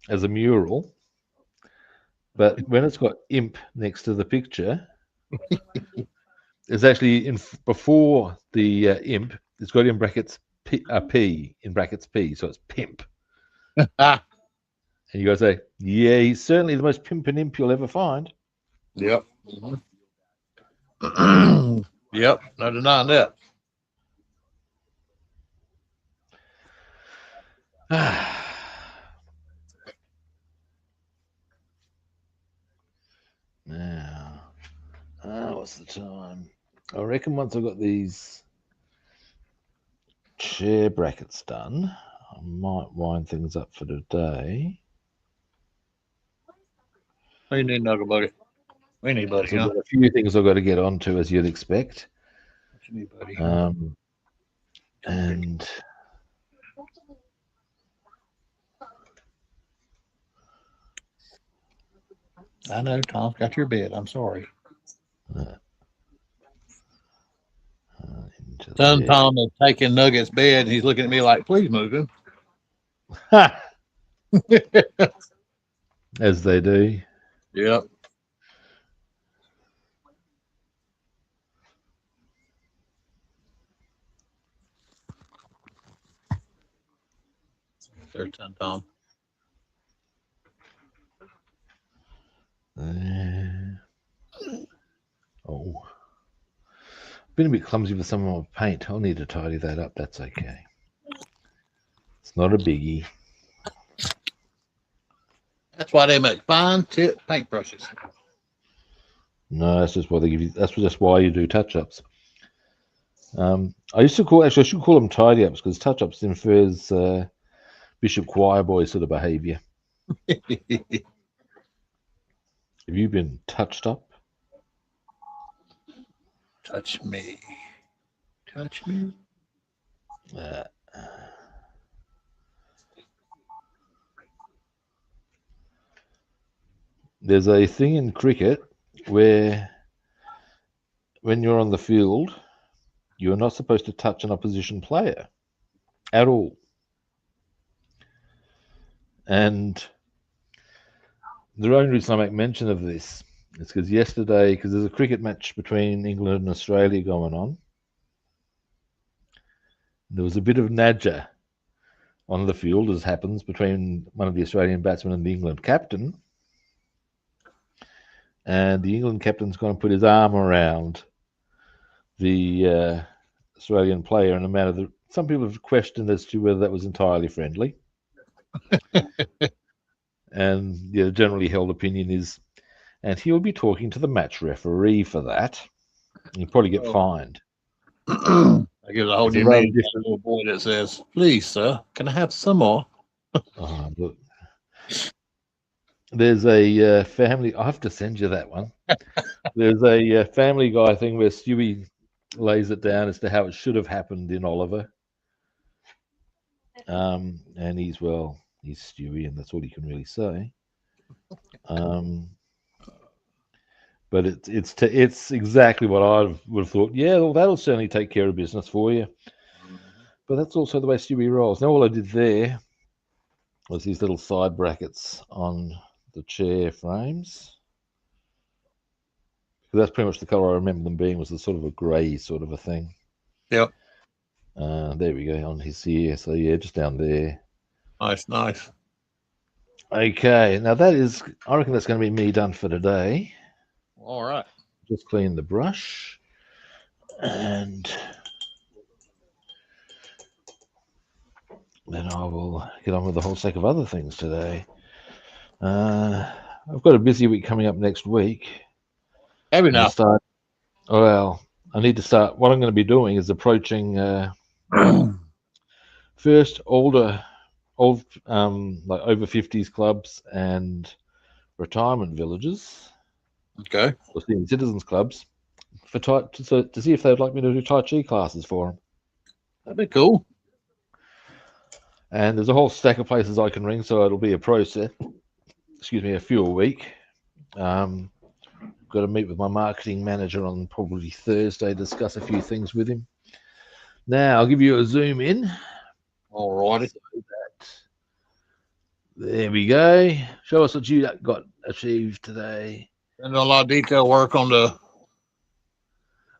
as a mural. But when it's got imp next to the picture, it's actually before the imp, it's got in brackets P, in brackets P, so it's pimp. And you guys say, yeah, he's certainly the most pimpin' imp you'll ever find. Yep. Mm-hmm. Yep, no denying that. Now, what's the time? I reckon once I've got these chair brackets done, I might wind things up for today. We need Nugget Buddy. We need Buddy. So I've got a few things I've got to get onto, as you'd expect. What you need, Buddy? And I know Tom's got your bed. I'm sorry. Son Tom is taking Nugget's bed, and he's looking at me like, "Please move him." As they do. Yep. There's Son Tom. Oh. Been a bit clumsy with some of my paint. I'll need to tidy that up. That's okay. It's not a biggie. That's why they make fine tip paintbrushes. No, that's just why they give you. That's just why you do touch-ups. I used to call, actually, I should call them tidy ups because touch ups infers Bishop Choir Boy sort of behaviour. Have you been touched up? Touch me. Touch me. There's a thing in cricket where when you're on the field, you're not supposed to touch an opposition player at all. And the only reason I make mention of this is because yesterday, because there's a cricket match between England and Australia going on, there was a bit of nadja on the field, as happens, between one of the Australian batsmen and the England captain. And the England captain's going to put his arm around the Australian player in a manner that some people have questioned as to whether that was entirely friendly. And the generally held opinion is, and he'll be talking to the match referee for that. He'll probably get fined. I give a whole new meaning to a little boy that says, "Please, sir, can I have some more?" Look. There's a family. I have to send you that one. There's a Family Guy thing where Stewie lays it down as to how it should have happened in Oliver. And he's Stewie, and that's all he can really say. But it's exactly what I would have thought. Yeah, well, that'll certainly take care of business for you. But that's also the way Stewie rolls. Now, all I did there was these little side brackets on the chair frames. That's pretty much the color I remember them being, was the sort of a grey sort of a thing. Yep. There we go, on his ear. So yeah, just down there. Nice. Okay, now I reckon that's going to be me done for today. All right. Just clean the brush, and then I will get on with a whole stack of other things today. I've got a busy week coming up next week. Heavy now. I need to start. What I'm going to be doing is approaching first old like over 50s clubs and retirement villages. Okay. Or senior citizens clubs to see if they'd like me to do Tai Chi classes for them. That'd be cool. And there's a whole stack of places I can ring, so it'll be a process. A few a week. Got to meet with my marketing manager on probably Thursday, discuss a few things with him. Now, I'll give you a zoom in. All righty. There we go. Show us what you got achieved today. And a lot of detail work on the.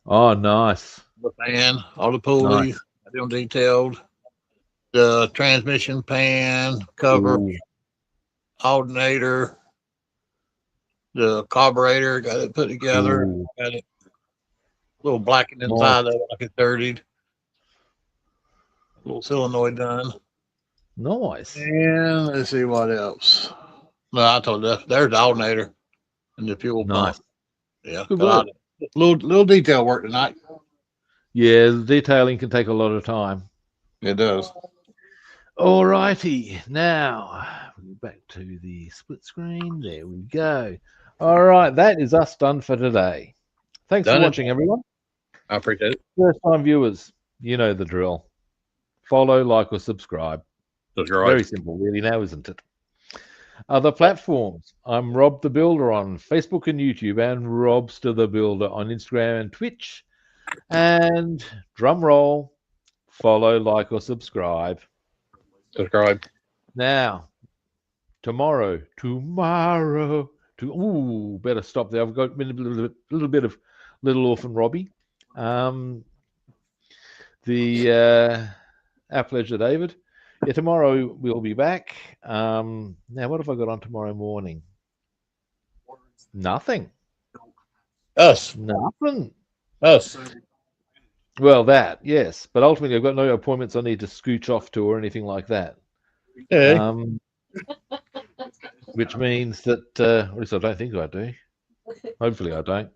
Oh, nice. The fan, all the pulleys, nice. I did them detailed. The transmission pan, cover, alternator, the carburetor, got it put together. Got it a little blackened inside of it, like it's dirtied. A little solenoid done. Nice. And let's see what else. No, I told you, there's the alternator and the fuel pump. Yeah, little detail work tonight. Yeah, the detailing can take a lot of time. It does. All righty. Now, back to the split screen. There we go. All right, that is us done for today. Thanks for watching, everyone. I appreciate it. First-time viewers, you know the drill. Follow, like, or subscribe. That's right. Very simple, really, now, isn't it? Other platforms. I'm Rob the Builder on Facebook and YouTube, and Robster the Builder on Instagram and Twitch. And drum roll, follow, like, or subscribe. Now, tomorrow, better stop there. I've got a little bit of Little Orphan Robbie. Our pleasure, David. Yeah, tomorrow we'll be back. Now, what have I got on tomorrow morning? Nothing. Us. Nothing. Us. Well, that, yes. But ultimately, I've got no appointments I need to scooch off to or anything like that. Yeah. Which means that, at least I don't think I do. Hopefully I don't.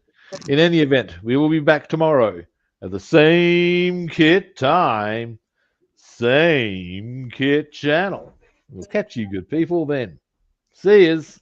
In any event, we will be back tomorrow at the same kit time, same kit channel. We'll catch you good people then. See yous.